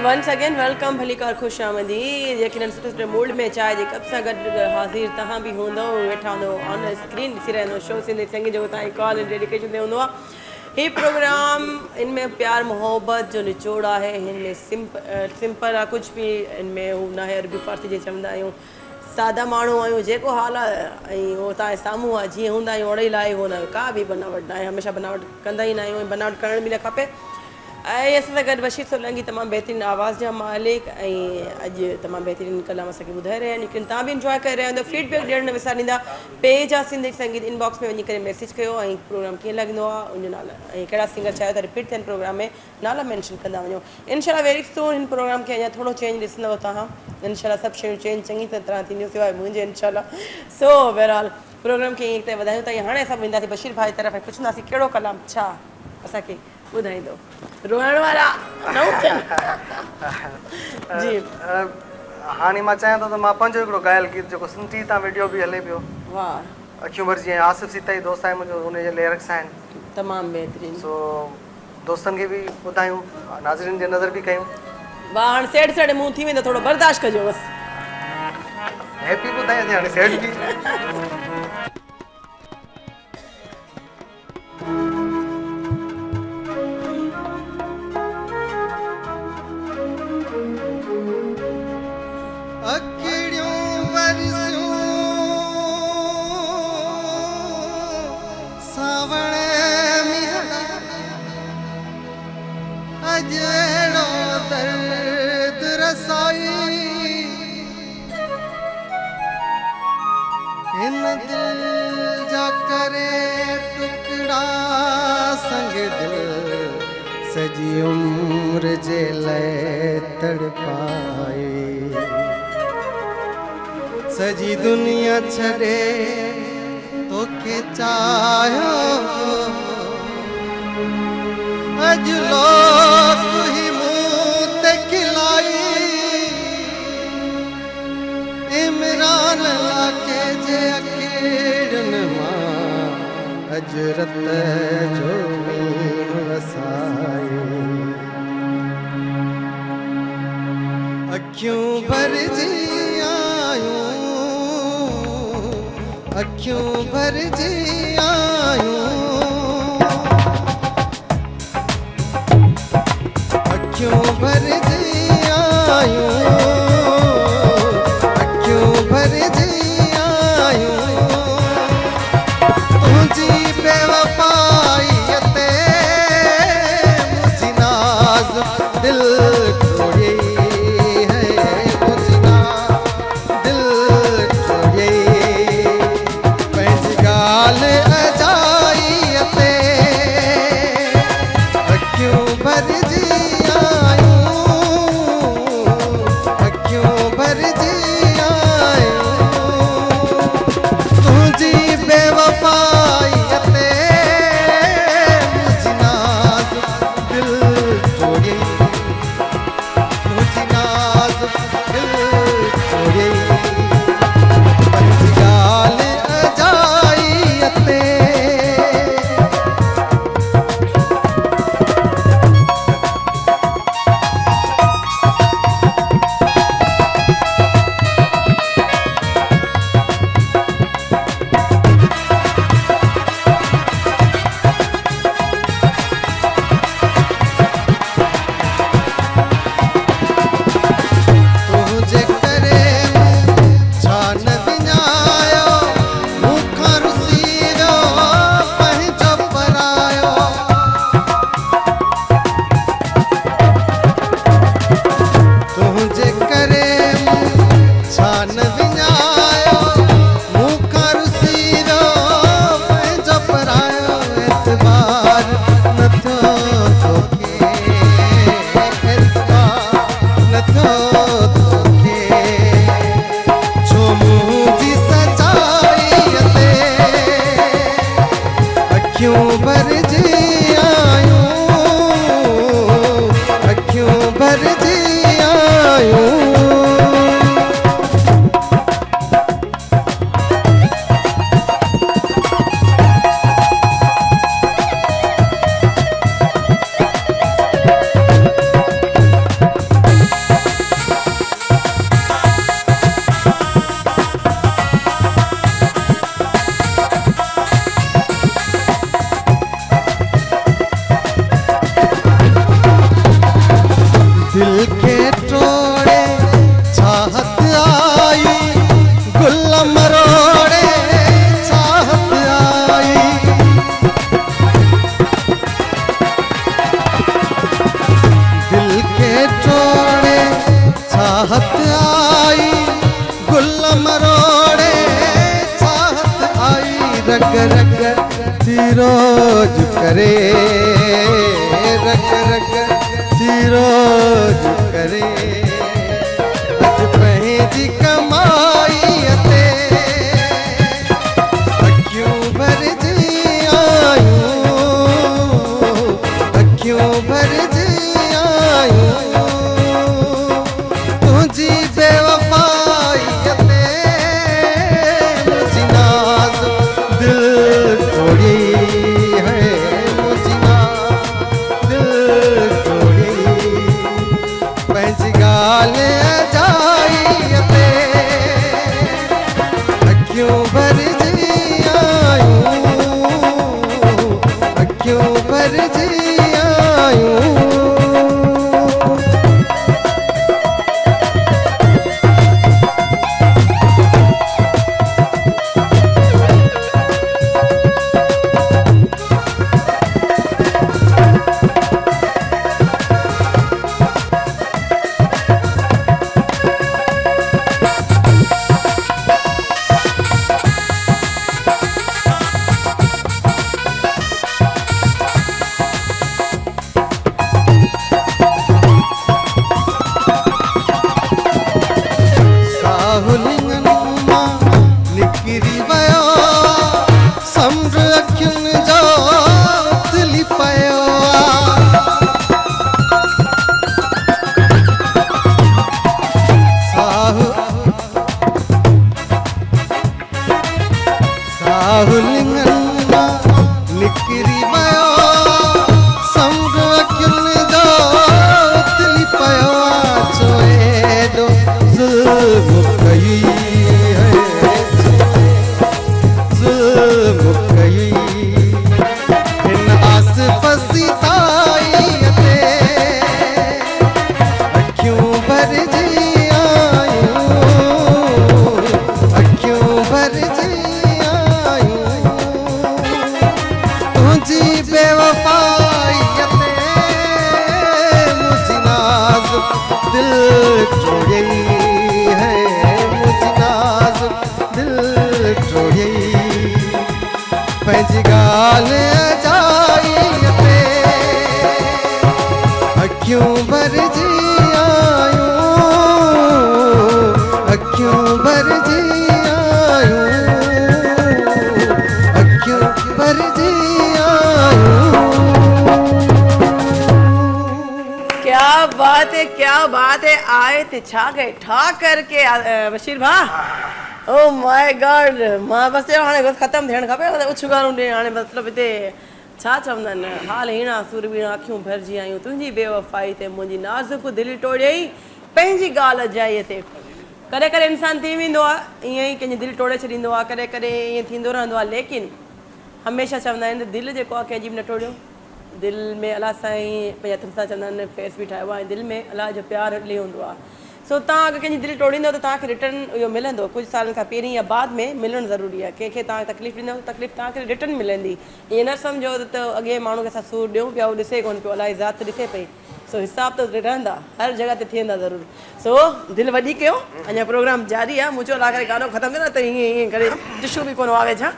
वंस अगेन वेलकम, भली कार खुश आमदीद। यकीनन सुठे सुठे मूड में चाय जे कप सां गॾु हाज़िर तव्हां बि हूंदो, वेठा हूंदो ऑन स्क्रीन ॾिसी रहंदो शो सिंधी संगीत जो तव्हांजी कॉल एंड डेडिकेशन ते हूंदो आहे। हीउ प्रोग्राम इनमें प्यार मोहब्बत जो निचोड़ आहे, हिनमें सिंपल आहे, कुझु बि इनमें हू न आहे अरबी फारसी जे चवंदा आहियूं। सादा माण्हू आहियूं, जेको हाल आहे ऐं उहो तव्हांजे साम्हूं आहे, जीअं हूंदा आहियूं ओड़े लाइ हुन का बि बनावट न आहे, हमेशह बनावट कंदा ई न आहियूं ऐं बनावट करण बि न खपे। ऐं असां सां गॾु बशीर सोलंकी तमामु बहितरीनु आवाज़ जा मालिक ऐं अॼु तमामु बहितरीनु कलाम असांखे ॿुधाए रहिया आहिनि। लेकिन तव्हां बि इंजॉय करे रहिया आहियो, फीडबैक ॾियणु न विसारींदा। पेज आहे सिंधी संगीत, इनबॉक्स में वञी करे मैसेज कयो ऐं प्रोग्राम कीअं लॻंदो आहे, उनजो नाला ऐं कहिड़ा सिंगर चाहियो त रिपीट थियनि प्रोग्राम में, नाला मैंशन कंदा वञो। इनशाला वेरी सून हिन प्रोग्राम खे अञा थोरो चेंज ॾिसंदव तव्हां। इनशाला सभु शयूं चेंज चङी तरह थींदियूं, सिवाय मुंहिंजे इनशाला। सो बहरहाल प्रोग्राम खे ईअं त वधायूं था। हाणे असां वेंदासीं बशीर भाई तरफ़ ऐं पुछंदासीं कहिड़ो कलाम छा असांखे ॿुधाईंदो। रोइण वारा न उथिया जी। हाणे मां चाहियां थो त मां पंहिंजो हिकिड़ो ॻायल गीत जेको सिंधी तां वीडियो बि हले पियो, वाह, अखियूं भरिजी ऐं आसिफ़ सीताई दोस्त आहे मुंहिंजो, उनजे लिरिक्स आहिनि तमामु बहितरीनु। सो दोस्तनि खे बि ॿुधायूं, नाज़रीन जे नज़र बि कयूं। वाह, हाणे सेठ सेठ मुंहुं थी वेंदो, थोरो बर्दाश्त कजो बसि। हैप्पी ॿुधायां हाणे सेठ बि। सजी उम्र जे लए तड़पाए, सजी दुनिया छड़े तो के चाहो, अज लोग ही मुंह ते खिलाई, इमरान लाके जे अके हजरत जो मीं वसाए अखियों भर जी आयूं अखियों भर जी आयूं अखियों भर जी आयूं अखियों भर जी आयूं तुझी बेवफाईयते मुझी नाज़ दिल खोए रोज करे रग रग रोज करे अज पंहिंजी कमाईअते अखियूं भरजी आयूं अखियूं भरजी आयूं तुझी बेवफाईअते मुझी नाज़ दिल तोड़ी अखियों भरजी आयूं अखियों भरजी आयूं राहुल टोड़े है मुझ नाज़ुक दिल टोड़े पंहिंजी ॻाल्हि अजाई पे अखियूं भरिजी आयूं अखियूं भरिजी आयूं अखियूं भरिजी क्या बात है आए थे छा गए ठा करके बशीर भा ओ माय गॉड मां बस हाणे बस खत्म थियण खपे उछ गानो ॾे हाणे मतलब हिते छा चवंदा आहिनि हाल हीणा सुरवीणा अखियूं भरिजी आयूं तुंहिंजी बेवफ़ाई ते मुंहिंजी नाज़ुक दिलि टोड़ियई पंहिंजी ॻाल्हि अजाईअ ते कॾहिं कॾहिं इंसानु थी वेंदो आहे ईअं ई कंहिंजी दिलि टोड़े छॾींदो आहे कॾहिं कॾहिं ईअं थींदो रहंदो आहे लेकिन हमेशह चवंदा आहिनि दिलि जेको आहे कंहिंजी बि न टोड़ियो दिलि में अलाह साईं पंहिंजे हथनि सां चवंदा आहिनि फेस बि ठाहियो आहे ऐं दिलि में अलाह जो प्यारु हली हूंदो आहे सो तव्हां अगरि कंहिंजी दिलि टोड़ींदव त तव्हांखे रिटर्न इहो मिलंदो कुझु सालनि खां पहिरीं या बाद में मिलणु ज़रूरी आहे कंहिंखे तव्हां तकलीफ़ ॾींदव तकलीफ़ तव्हांखे रिटर्न मिलंदी ईअं न सम्झो त अॻे माण्हू खे असां सूर ॾियूं पिया उहो ॾिसे कोन पियो अलाए ज़ात ॾिसे पई सो हिसाब त रहंदा हर जॻह ते थींदा ज़रूरु सो दिलि वॾी कयो अञा प्रोग्राम जारी आहे मुंहिंजो ला करे गानो ख़तमु थियो न त ईअं ईअं करे टिशू बि कोन आवे छा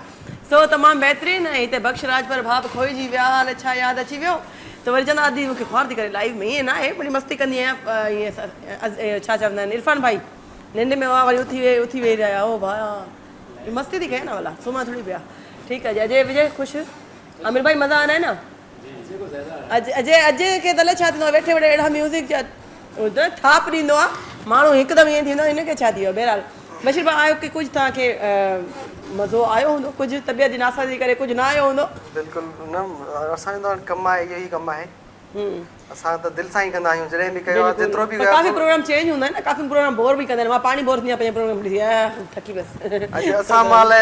सो तमामु बहितरीनु ऐं हिते बख़्शराज पर भाउ खोइजी विया हाणे छा यादि अची वियो त वरी चवंदा आदि मूंखे ख़्वार थी करे लाइव में ईअं न आहे वरी मस्ती कंदी आहियां ईअं छा चवंदा आहिनि इरफान भाई निंड में हुआ वरी उथी वेही रहिया ओ भाउ मस्ती थी कया न भला सुम्हां थोरी पिया ठीकु आहे अजय विजय ख़ुशि आमिर भाई मज़ा आना है न अजय खे तले छा थींदो आहे वेठे वेठे अहिड़ा म्यूज़िक थाप ॾींदो आहे माण्हू हिकदमि ईअं थींदो आहे हिनखे छा थी वियो बहरहाल बशीर भाउ आयो की कुझु तव्हांखे मज़ो आयो हूंदो कुझु तबियत जी नासाज़ी करे कुझु न आयो हूंदो बिल्कुलु न असांजो त कमु आहे इहो ई कमु आहे असां त दिलि सां ई कंदा आहियूं जॾहिं बि कयो आहे जेतिरो बि काफ़ी प्रोग्राम चेंज हूंदा आहिनि न काफ़ी प्रोग्राम बोर बि कंदा आहिनि मां पाणी बोर थी आहियां पंहिंजे प्रोग्राम ॾिसी थकी बसि असां महिल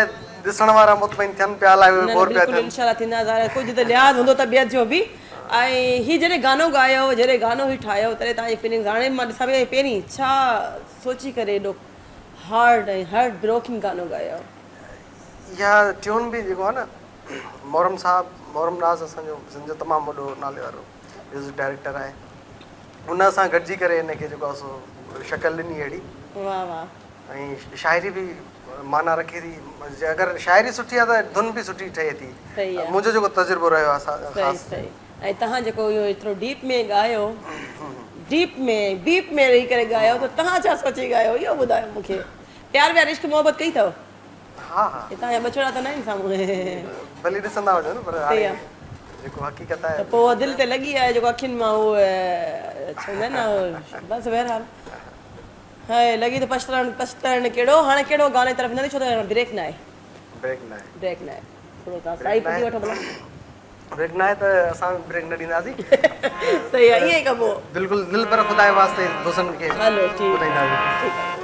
ॾिसण वारा मुतमइन थियनि पिया अलाए बोर पिया थियनि इंशाल्लाह थींदा कुझु त लिहाज़ हूंदो तबियत जो बि ऐं हीअ जॾहिं गानो ॻायो जॾहिं गानो ई ठाहियो तॾहिं तव्हांजी फीलिंग्स हाणे मां ॾिसां पई पहिरीं छा सोची करे एॾो हार्ड ऐं हार्ट ब्रोकिंग गानो ॻायो इहा ट्यून बि जेको आहे न मोहरम साहब मोहरम नाज़ असांजो सिंध जो तमामु वॾो नाले वारो म्यूज़िक डायरेक्टर आहे उन सां गॾिजी करे हिनखे जेको आहे सो शक्ल ॾिनी अहिड़ी वाह वाह ऐं शाइरी बि माना रखे थी अगरि शाइरी सुठी आहे त धुन बि सुठी ठहे थी मुंहिंजो जेको तजुर्बो रहियो आहे ऐं तव्हां जेको इहो एतिरो डीप में ॻायो डीप में बीप में रही करे ॻायो त तव्हां छा सोचे ॻायो इहो ॿुधायो मूंखे प्यार व्यार इश्क मोहबत कई अथव हा हा तव्हांजा बछड़ा त न आहिनि साम्हूं भली ॾिसंदा हुजो न पर जेको हक़ीक़त आहे पोइ दिलि ते लॻी आहे जेको अखियुनि मां उहो चवंदा आहिनि न बसि बहरहाल हाय लॻी त पछताइण कहिड़ो हाणे कहिड़ो गाने तरफ़ न छो त ब्रेक न आहे ब्रेक न आहे थोरो तव्हां साइड पटी वठो भला ब्रेक न आहे त असां ब्रेक न ॾींदासीं सही आहे ईअं ई कबो बिल्कुलु दिलि पर ख़ुदा जे वास्ते दोस्तनि खे हलो ठीकु ॿुधाईंदासीं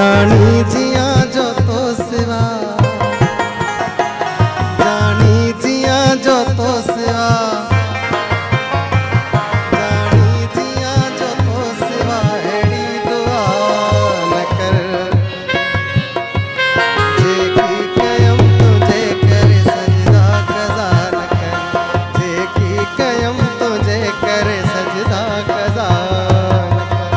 जानी जिया जो तो सिवा, जानी जिया जो तो सिवा, जानी जिया जो तो सिवा हेड़ी दुआ न कर। जेकी कयम तुझे करे सजदा कज़ा न कर, जेकी कयम तुझे करे सजदा कज़ा न कर।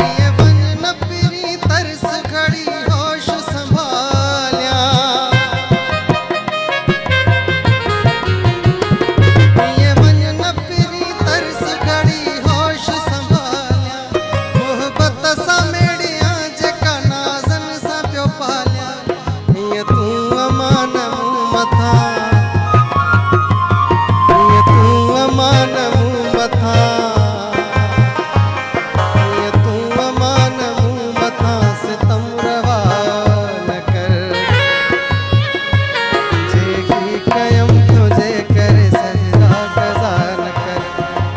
ये वन न पिरी तरस खड़ी होश संभालिया, ये वन न पिरी तरस खड़ी होश संभालिया, मोहब्बत सा मेड़िया जेका नाज़न सा पियो पालिया, ये तू अमान मूं मथा, ये तू अमान मूं मथा, ये तू अमान मूं मथा सितम रवा न कर। जेकी कयम तुझे करे सजदा कज़ा न कर,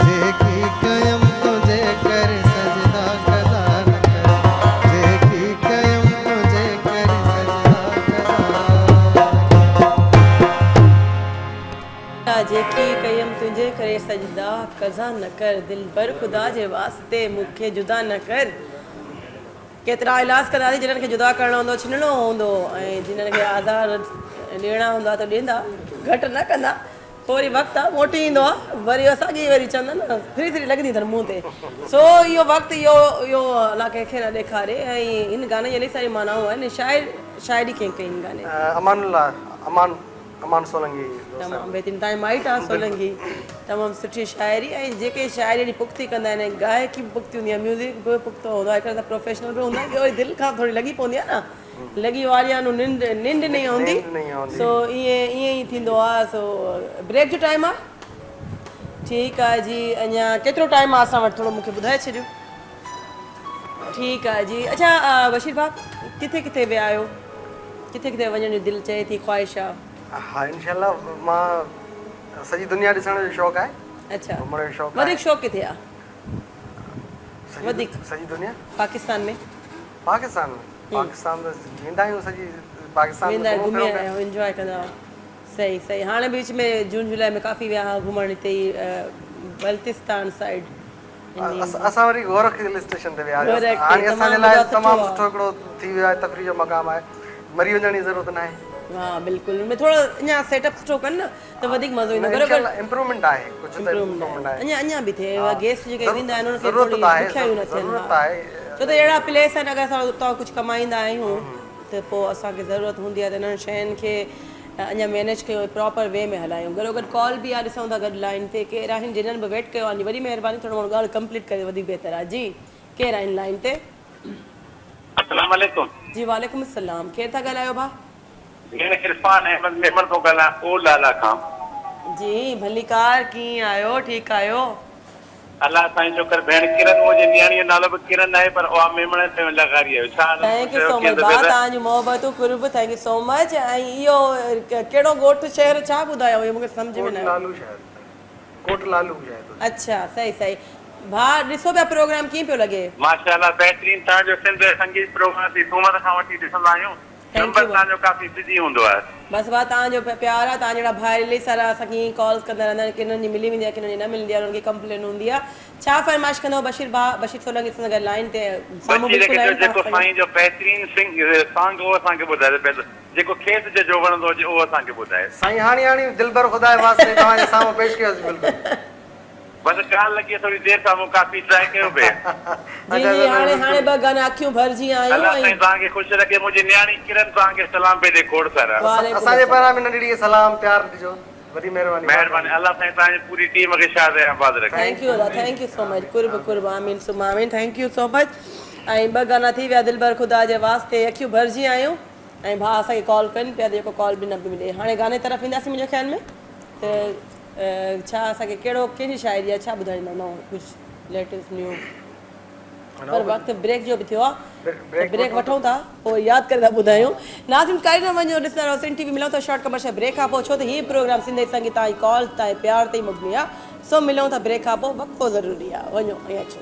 जेकी कयम तुझे करे सजदा कज़ा न कर, जेकी कयम तुझे करे सजदा कज़ा न कर। जेकी कयम तुझे करे सजदा कज़ा न कर, दिल भर ख़ुदा जे वास्ते मूंखे जुदा न कर। केतिरा इलाज कंदासीं जिन्हनि खे जुदा करणो हूंदो छिनणो हूंदो, ऐं जिन्हनि खे आज़ार ॾियणा हूंदा त ॾींदा, घटि न कंदा। थोरी वक़्तु आहे मोटी ईंदो आहे, वरी असांजी वरी चवंदा न फ्री फ्री लॻंदी अथनि मुंहं ते। सो इहो वक़्तु इहो अलाह कंहिंखे न ॾेखारे। ऐं हिन गाने जी इलाही सारी मानाऊं आहिनि। शाइरी कंहिं कई हिन गाने अमानुल्लाह अमान सोलंकी तमामु बहितरीनु। तव्हांजी माइट आहे सोलंकी, तमामु सुठी शाइरी। ऐं जेके शाइरी जी पुख़्ती कंदा आहिनि, गायकी बि पुख़्ती हूंदी आहे, म्यूज़िक बि पुख़्तो हूंदो आहे, हिकिड़े त प्रोफेशनल बि हूंदा आहिनि, दिलि खां थोरी लॻी पवंदी आहे न, लॻी वारियां निंड नहीं आਉਂदी। सो ईअं ई थींदो आहे। सो ब्रेक जो टाइम आहे, ठीकु आहे जी। अञा केतिरो टाइम आहे असां वटि, थोरो मूंखे ॿुधाए छॾियो। ठीकु आहे जी। अच्छा बशीर भाउ, किथे किथे विया आहियो, किथे किथे वञण जी दिलि चए थी, ख़्वाहिश आहे? हाँ इंशाल्लाह मां सॼी दुनिया ॾिसण जो शौक़ु आहे। अच्छा, घुमण जो शौक़ु वधीक शौक़ु किथे आहे? वधीक सॼी दुनिया पाकिस्तान में? पाकिस्तान में पाकिस्तान त वेंदा आहियूं सॼी पाकिस्तान वेंदा आहियो, घुमी आया आहियो, इंजॉय कंदा आहियो। सही सही। हाणे बीच में जून जुलाई में काफ़ी विया हुआ घुमण हिते ई बल्तिस्तान साइड। असां वरी गोरख हिल स्टेशन ते विया गोरख ते हाणे असांजे लाइ तमामु तमामु सुठो सुठो हिकिड़ो थी वियो आहे, तफ़रीह जो मक़ाम आहे, मरी वञण जी ज़रूरत न आहे। हाँ बिल्कुलु, हुन में थोरो अञा सेटअप सुठो कनि न त वधीक मज़ो ईंदो। बराबरि इम्प्रूवमेंट आहे, कुझु त इम्प्रूवमेंट आहे, अञा बि थिए। गेस्ट जेके वेंदा आहिनि उन्हनि खे ज़रूरत थोरी आहे, ॾुखियाई न थियनि। ज़रूरत आहे। छो त अहिड़ा प्लेस आहिनि, अगरि असां उतां कुझु कमाईंदा आहियूं त पोइ असांखे ज़रूरत हूंदी आहे त इन्हनि शयुनि खे अञा मैनेज कयो, प्रॉपर वे में हलायूं। गॾो गॾु कॉल बि आहे, ॾिसूं था गॾु लाइन ते केरु आहिनि जिन्हनि बि वेट कयो आहे। वॾी महिरबानी, थोरो माण्हू ॻाल्हि कंप्लीट करे वधीक बहितर आहे। जी केरु आहिनि लाइन ते? अस्सलाम वालेकुम। जी वालेकुम अस्सलाम। केरु था ॻाल्हायो भाउ? इरफान अहमद मेमन थो ॻाल्हायां ओ लाला खां। जी भलीकार, कीअं आहियो? ठीकु आहियो? अल्लाह साईं शुक्र। भेण किरण मुंहिंजी नियाणीअ जो नालो बि किरण आहे, पर उहा मेमण ते लॻारी आहे। छा थैंक यू सो मच भाउ, तव्हांजी मोहबत कुर्ब, थैंक यू सो मच। ऐं इहो कहिड़ो ॻोठु शहर छा ॿुधायो, इहो मूंखे सम्झ में न आयो। लालू शायद कोट लालू शायद। अच्छा सही सही। भाउ ॾिसो पिया प्रोग्राम कीअं पियो लॻे? माशाअल्लाह बहितरीन। तव्हांजो सिंध संगीत प्रोग्राम थी सूमर खां वठी ॾिसंदा आहियूं। नंबर तव्हांजो काफ़ी बिज़ी हूंदो आहे। बसि भाउ तव्हांजो प्यार आहे। तव्हां जहिड़ा भाइर इलाही सारा असांखे ईअं कॉल्स कंदा रहंदा आहिनि, किननि जी मिली वेंदी आहे, किननि जी न मिलंदी आहे, उन्हनि खे कंप्लेन हूंदी आहे। छा फरमाइश कंदव बशीर भाउ? बशीर सोलंकी सां गॾु लाइन ते साम्हूं बिल्कुलु आहिनि। जेको साईं जो बहितरीन सॉन्ग उहो असांखे ॿुधाए पियो, जेको खेत जो वणंदो हुजे उहो असांखे ॿुधाए। साईं हाणे दिलबर ख़ुदा जे वास्ते तव्हांजे साम्हूं पेश कयोसीं बिल्कुलु। बस ॻाल्हि लॻी थोड़ी देर सां मूं काफ़ी ट्राई कयो पे। जी जी हाणे ॿ गाना अखियूं भरजी आयूं। अल्लाह साईं तव्हांखे ख़ुशि रखे। मुंहिंजी नियाणी किरण तव्हांखे सलाम पे ॾे खोड़ सारा। असांजे पारां बि नंढड़ी खे सलाम प्यार ॾिजो, वॾी महिरबानी। महिरबानी। अल्लाह साईं तव्हांजी पूरी टीम खे शाद आबाद रखे। थैंक यू अल्लाह, थैंक यू सो मच। कुर्ब कुर्ब, आमीन सुम आमीन। Thank you so much. ऐं ॿ गाना थी विया दिलबर ख़ुदा जे वास्ते, अखियूं भरजी आयूं। ऐं भाउ असांखे कॉल कनि पिया, जेको कॉल बि न पियो मिले। हाणे गाने तरफ़ ईंदासीं मुंहिंजे ख़्याल में। त छा असांखे कहिड़ो कंहिंजी शाइरी आहे छा ॿुधाईंदा नओं कुझु लेटेस्ट न्यू पर वक़्तु ब्रेक जो बि थियो आहे ब्रेक वठूं था पोइ यादि करे था ॿुधायूं नाज़िम काई न वञो ॾिसंदा रहो सिंध टीवी मिलूं था शॉर्ट कमर्शियल ब्रेक खां पोइ छो त हीउ प्रोग्राम सिंधी संगीत तव्हांजी कॉल तव्हांजे प्यार ते ई मुबनी आहे सो मिलूं था ब्रेक खां पोइ वक़्फ़ो ज़रूरी आहे वञो ऐं अचो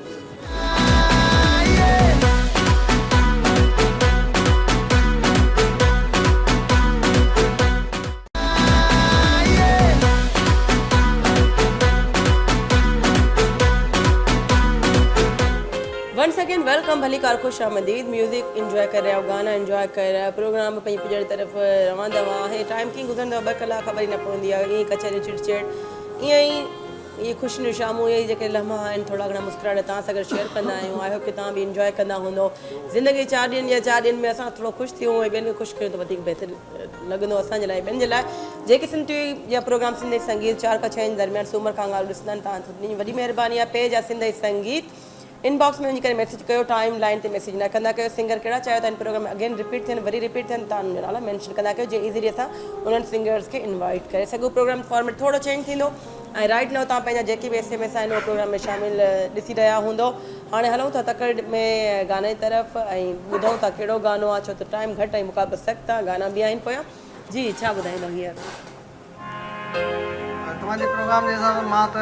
वंस अगेन वेलकम भली कार खुश आमदीद म्यूज़िक इंजॉय कर रहे हो गाना इंजॉय कर रहे हो प्रोग्राम पंहिंजी पिजड़ तरफ़ रवां दवा आहे टाइम कीअं गुज़रंदो आहे 2 कलाक ख़बर ई न पवंदी आहे ईअं कचहरी चिड़चिड़ ईअं ई ये खुशियूं शामूं इहे जेके लम्हा आहिनि थोरा घणा मुस्कुराहट तव्हां सां गॾु शेयर कंदा आहियूं आई होप कि तव्हां बि इंजॉय कंदा हूंदो ज़िंदगी 4 ॾींहनि या 4 ॾींहनि में असां थोरो ख़ुशि थियूं ऐं ॿियनि खे ख़ुशि कयूं त वधीक बहितरु लॻंदो असांजे लाइ ॿियनि जे लाइ जेके सिंध टीवी या प्रोग्राम सिंधी संगीत 4 खां 6 जे दरमियान सूमर खां ॻाल्हि ॾिसंदा आहिनि तव्हां सभिनी जी वॾी महिरबानी आहे पेज आहे सिंधी संगीत इनबॉक्स में वञी करे मैसेज कयो टाइम लाइन ते मैसेज न कंदा कयो सिंगर कहिड़ा चाहियो था इन प्रोग्राम में अगेन रिपीट थियनि वरी रिपीट थियनि तव्हां उन्हनि नाला मैंशन कंदा कयो जे इज़ीली असां उन्हनि सिंगर्स खे इनवाइट करे सघूं प्रोग्राम फॉर्मेट थोरो चेंज थींदो ऐं राइट नाउ तव्हां पंहिंजा जेके बि SMS आहिनि उहो प्रोग्राम में शामिलु ॾिसी रहिया हूंदो हाणे हलूं था तकड़ में गाने तरफ़ ऐं ॿुधूं था कहिड़ो गानो आहे छो त टाइम घटि ऐं मुक़ाबिल सख़्तु आहे गाना बि आहिनि पोयां जी छा ॿुधाईंदो हींअर तव्हांजे प्रोग्राम जे हिसाब सां मां त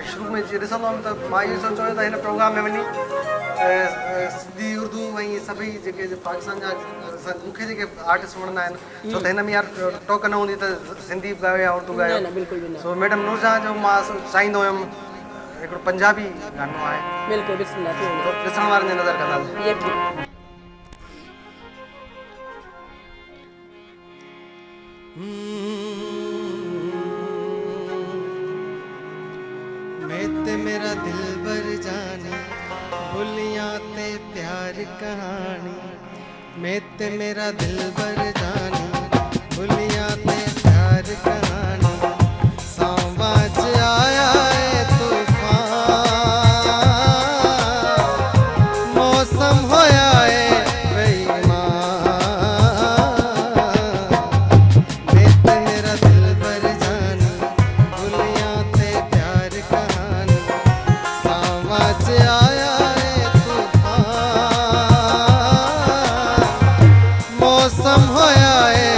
शुरू में जीअं ॾिसंदो हुअमि त मां इहो सोचियो त हिन प्रोग्राम में वञी सिंधी उर्दू ऐं सभई जेके पाकिस्तान जा मूंखे जेके आर्टिस्ट वणंदा आहिनि छो त हिन में यार टोक न हूंदी त सिंधी बि ॻायो या उर्दू ॻायो बिल्कुलु बि न सो मैडम नूरजहां जो मां चाहींदो हुयुमि हिकिड़ो पंजाबी गानो आहे बिल्कुलु ॾिसंदासीं ॾिसण वारनि जी नज़र कंदासीं मैं ते मेरा दिल बर जानी भुलिया ते प्यार कहानी मैं ते मेरा दिल बर जानी भुलिया ते प्यार कहानी सांवाज आया है तूफान मौसम होया है बेईमान मैं ते मेरा दिल बर जानी भुलिया ते प्यार कहानी सांवाज आया है तूफान मौसम होया है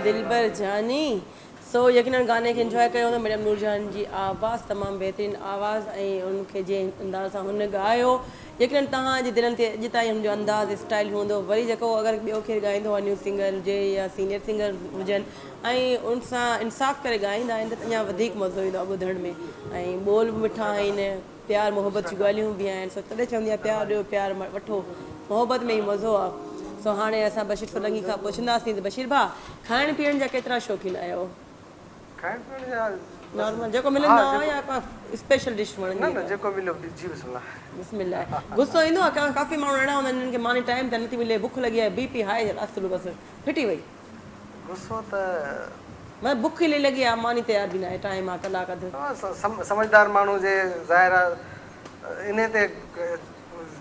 दिलबर जानी। सो यकीनन गाने खे इंजॉय कयो त मैडम नूरजान जी आवाज़ तमामु बहितरीन आवाज़ ऐं उनखे जंहिं अंदाज़ सां हुन ॻायो यकीनन तव्हांजे दिलनि ते अॼु ताईं हुनजो अंदाज़ स्टाइल हूंदो। वरी जेको अगरि ॿियो केरु ॻाईंदो आहे न्यू सिंगर हुजे या सीनियर सिंगर हुजनि ऐं उन सां इंसाफ़ करे ॻाईंदा आहिनि त अञा वधीक मज़ो ईंदो आहे ॿुधण में। ऐं ॿोल बि मिठा आहिनि, प्यार मोहबत जी ॻाल्हियूं बि आहिनि। सो तॾहिं चवंदी आहे प्यार ॾियो प्यार वठो, मोहबत में ई मज़ो आहे। सो हाणे असां बशीर सोलंकी खां पुछंदासीं त बशीर भाउ खाइण पीअण जा केतिरा शौक़ीन आहियो? खाइण पीअण जा नॉर्मल जेको मिलंदो आहे या का स्पेशल डिश वणंदी न आहे? न जेको मिलियो जी बिस्मिल्लाह। बिस्मिल्लाह। गुस्सो ईंदो आहे? काफ़ी माण्हू अहिड़ा हूंदा आहिनि जिन्हनि खे मानी टाइम ते नथी मिले, बुख लॻी आहे, बीपी हाई अस्तु बसि फिटी वई। गुस्सो त मतिलबु बुख ई लॻी आहे, मानी तयारु बि न आहे, टाइम आहे कलाक अधु। समझदार माण्हू जे ज़ाहिर आहे इन ते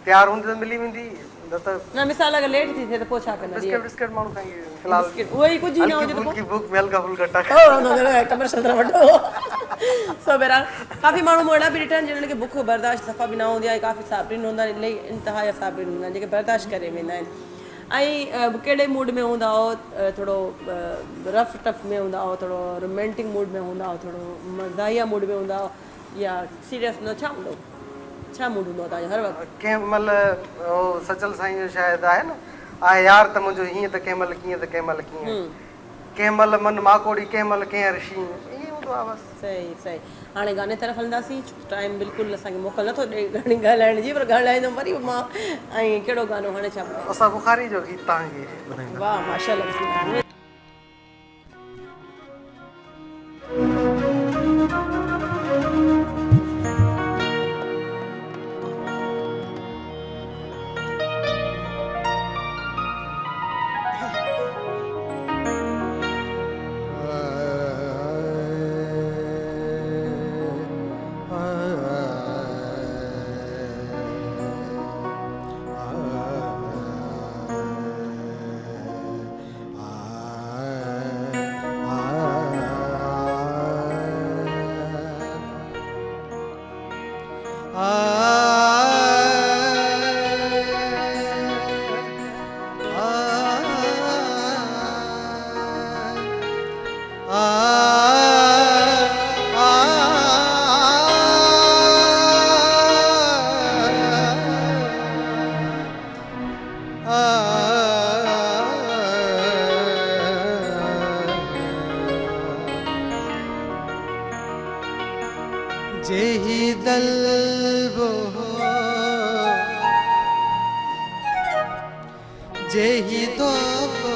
तयारु हूंदी त मिली वेंदी, न त न मिसाल अगरि लेट थी थिए त पोइ छा कंदा? बिस्किट बिस्किट माण्हू खाईंदी फ़िलहाल उहो ई कुझु ई न हुजे त हल्की भूख में हल्का फुल्का कमर शंदर वठो। सो बहरहाल काफ़ी माण्हू मूं अहिड़ा बि ॾिठा आहिनि जिन्हनि खे बुख बर्दाश्त सफ़ा बि न हूंदी आहे। काफ़ी साबरीन हूंदा आहिनि, इलाही इंतिहा जा साबरीन हूंदा आहिनि जेके बर्दाश्त करे वेंदा आहिनि। ऐं कहिड़े मूड में हूंदा हो? थोरो रफ टफ में हूंदा हो, थोरो रोमेंटिक मूड में हूंदा हो, थोरो मज़ाहिया मूड में हूंदा हो या सीरियस हूंदो? छा हूंदो, छा मूड हूंदो आहे तव्हांजो हर वक़्तु? कंहिं महिल सचल साईं जो शायदि आहे न, आहे यार त मुंहिंजो हीअं त कंहिं महिल कीअं त कंहिं महिल कीअं, कंहिं महिल मन माकोड़ी कंहिं महिल कंहिं ऋषि, ईअं हूंदो आहे बसि। सही सही। हाणे गाने तरफ़ हलंदासीं, टाइम बिल्कुलु असांखे मोकल नथो ॾे घणी ॻाल्हाइण जी, पर ॻाल्हाईंदुमि वरी मां। ऐं कहिड़ो गानो हाणे छा ॿुधायो? असां बुखारी जो गीत तव्हांखे ॿुधाईंदा। वाह माशाल्लाह। जेही दलबो जेही दोबो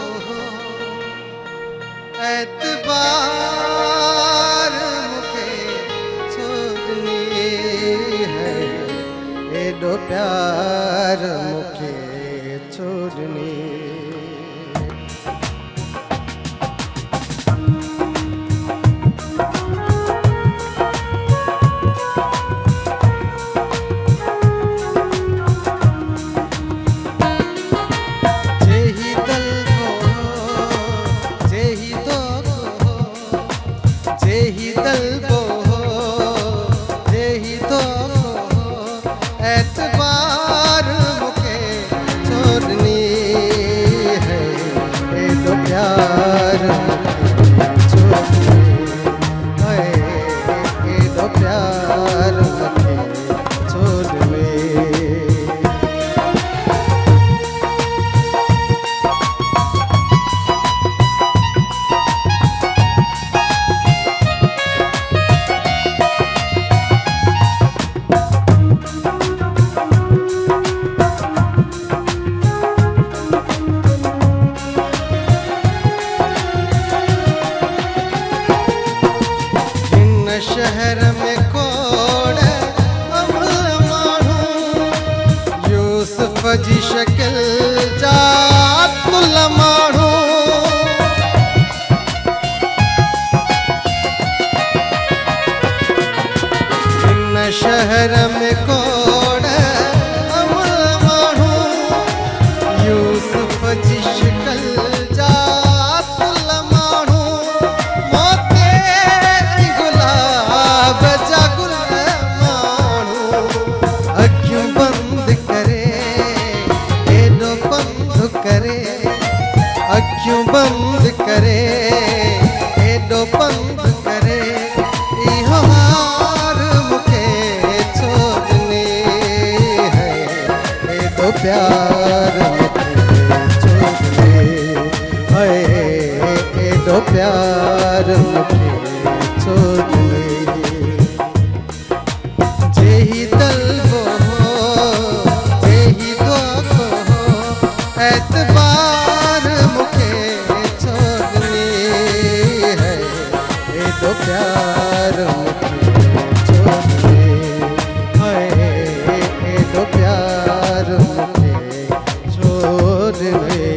एतबार मुखे छोड़नी है, एडो प्यार मुखे छोड़नी। शहर में कोड़ अमल माण्हू यूसुफ जी शकिल जातुल माण्हू हिन शहर में कोड़ अमल माण्हू यूसुफ जी शकिल अखियूं बंद करे एॾो पंध करे इहो हार मूंखे छो ॾिनी है एॾो प्यार मूंखे छो ॾिनी है एॾो प्यार मूंखे छो ॾिनी जेही तलबो जेही दुआ एतबार मूंखे छो ॾिनी है एॾो प्यार मूंखे छो ॾिनी है एॾो प्यार मूंखे छो ॾिनी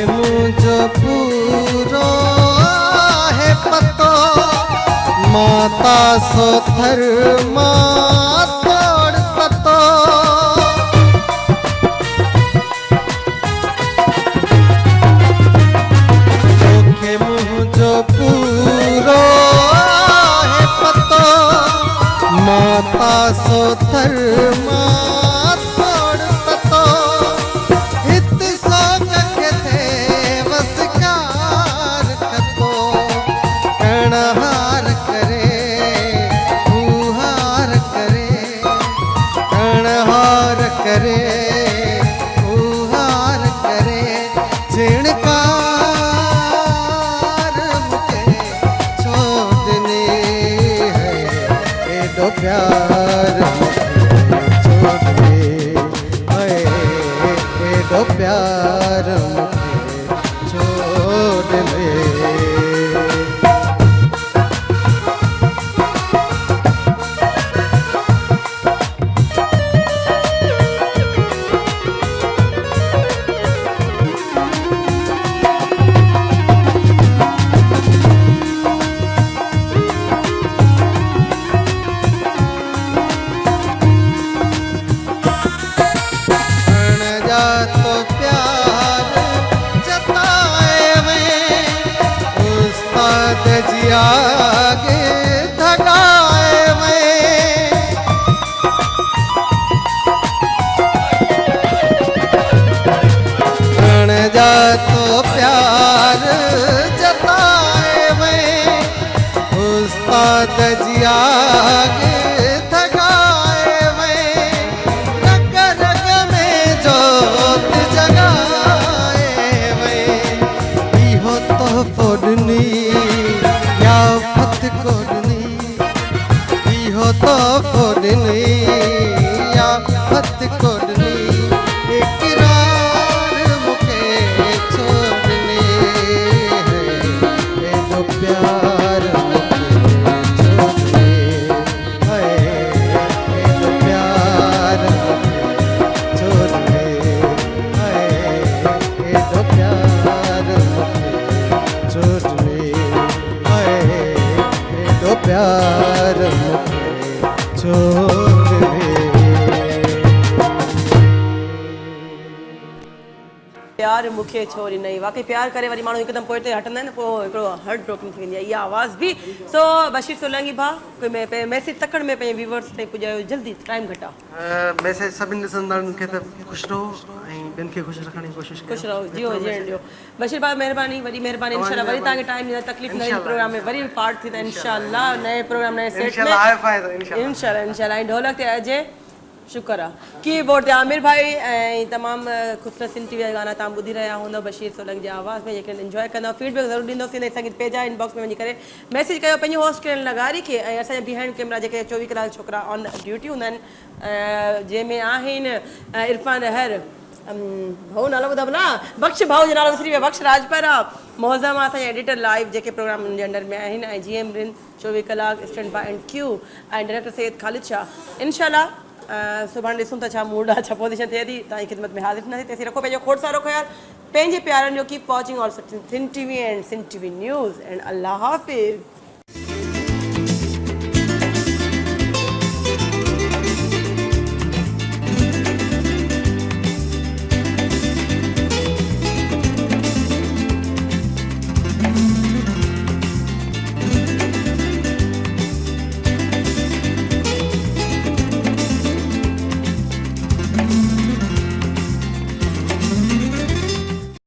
मुझो पूरो है पतो माता सो धर्मा तोड़ पतो तोखे मुझो पूरो है पतो माता सो धर्मा तोड़ पतो हार करे हार करे हार करे हार करे झिणकार मूंखे छो ॾिनी है एॾो प्यार मूंखे छो ॾिनी है एॾो प्यार मूंखे छो ॾिनी तो प्यार जताए में उस्ताद जी आगे धगाए में जा तो प्यार जताए में उस्ताद जी आगे या फत कोडनी इहो तो कोडनी या फत कोडनी इकरार मूंखे छो ॾिनी है एॾो प्यार मूंखे छो ॾिनी है एॾो प्यार मूंखे छो ॾिनी है एॾो प्यार मूंखे छो ॾिनी प्यार मूंखे छो ॾिनी प्यार मूंखे छो ॾिनई वाकई प्यार करे वरी माण्हू हिकदमि पोइ ते हटंदा आहिनि पोइ हिकिड़ो हार्ट ब्रोकन थी वेंदी आहे इहा आवाज़ बि सो बशीर सोलंकी भाउ कोई मैसेज तकड़ में पंहिंजे व्यूवर्स ताईं पुॼायो जल्दी टाइम घटि आहे मैसेज सभिनी ॾिसंदड़नि खे त ख़ुशि रहो ऐं ॿियनि खे ख़ुशि रखण जी कोशिशि ख़ुशि रहो जियो जीअण ॾियो बशीर भाउ महिरबानी वॾी महिरबानी इंशाल्लाह वरी तव्हांखे टाइम ॾींदा तकलीफ़ न प्रोग्राम में वरी पार्ट थींदा इंशाल्लाह नए प्रोग्राम नए सेट में इंशाल्लाह ऐं ढोलक ते अजय शुक्र आहे कीबोर्ड ते आमिर भाई ऐं तमामु ख़ूबसूरत टीवी जा गाना तव्हां ॿुधी रहिया हूंदव बशीर सोलंकी जी आवाज़ में जेके इंजॉय कंदव फीडबैक ज़रूरु ॾींदोसीं असांखे पेज आहे इनबॉक्स में वञी करे मैसेज कयो पंहिंजी होस्ट किरण लगारी खे ऐं असांजा बिहाइंड कैमरा जेके 24 कलाक छोकिरा ऑन ड्यूटी हूंदा आहिनि जंहिंमें आहिनि इरफान अहर भाऊ नालो ॿुधा भला बख्श भाऊ जो नालो विसरी विया बख्श राजपारा मौज़म असांजा एडिटर लाइव जेके प्रोग्राम जे अंडर में आहिनि ऐं GM रिन 24 कलाक स्टैंड बाय एंड क्यू ऐं डायरेक्टर सैयद ख़ालिद शाह इंशाल्लाह सुभाणे ॾिसूं था छा मूड आहे छा पोज़ीशन थिए थी तव्हांजी ख़िदमत में हाज़िर थींदासीं तेसीं रखो पंहिंजो खोड़ सारो ख़्यालु पंहिंजे प्यारनि जो keep watching also Sindh TV and Sindh TV news and अल्लाह हाफ़िज़।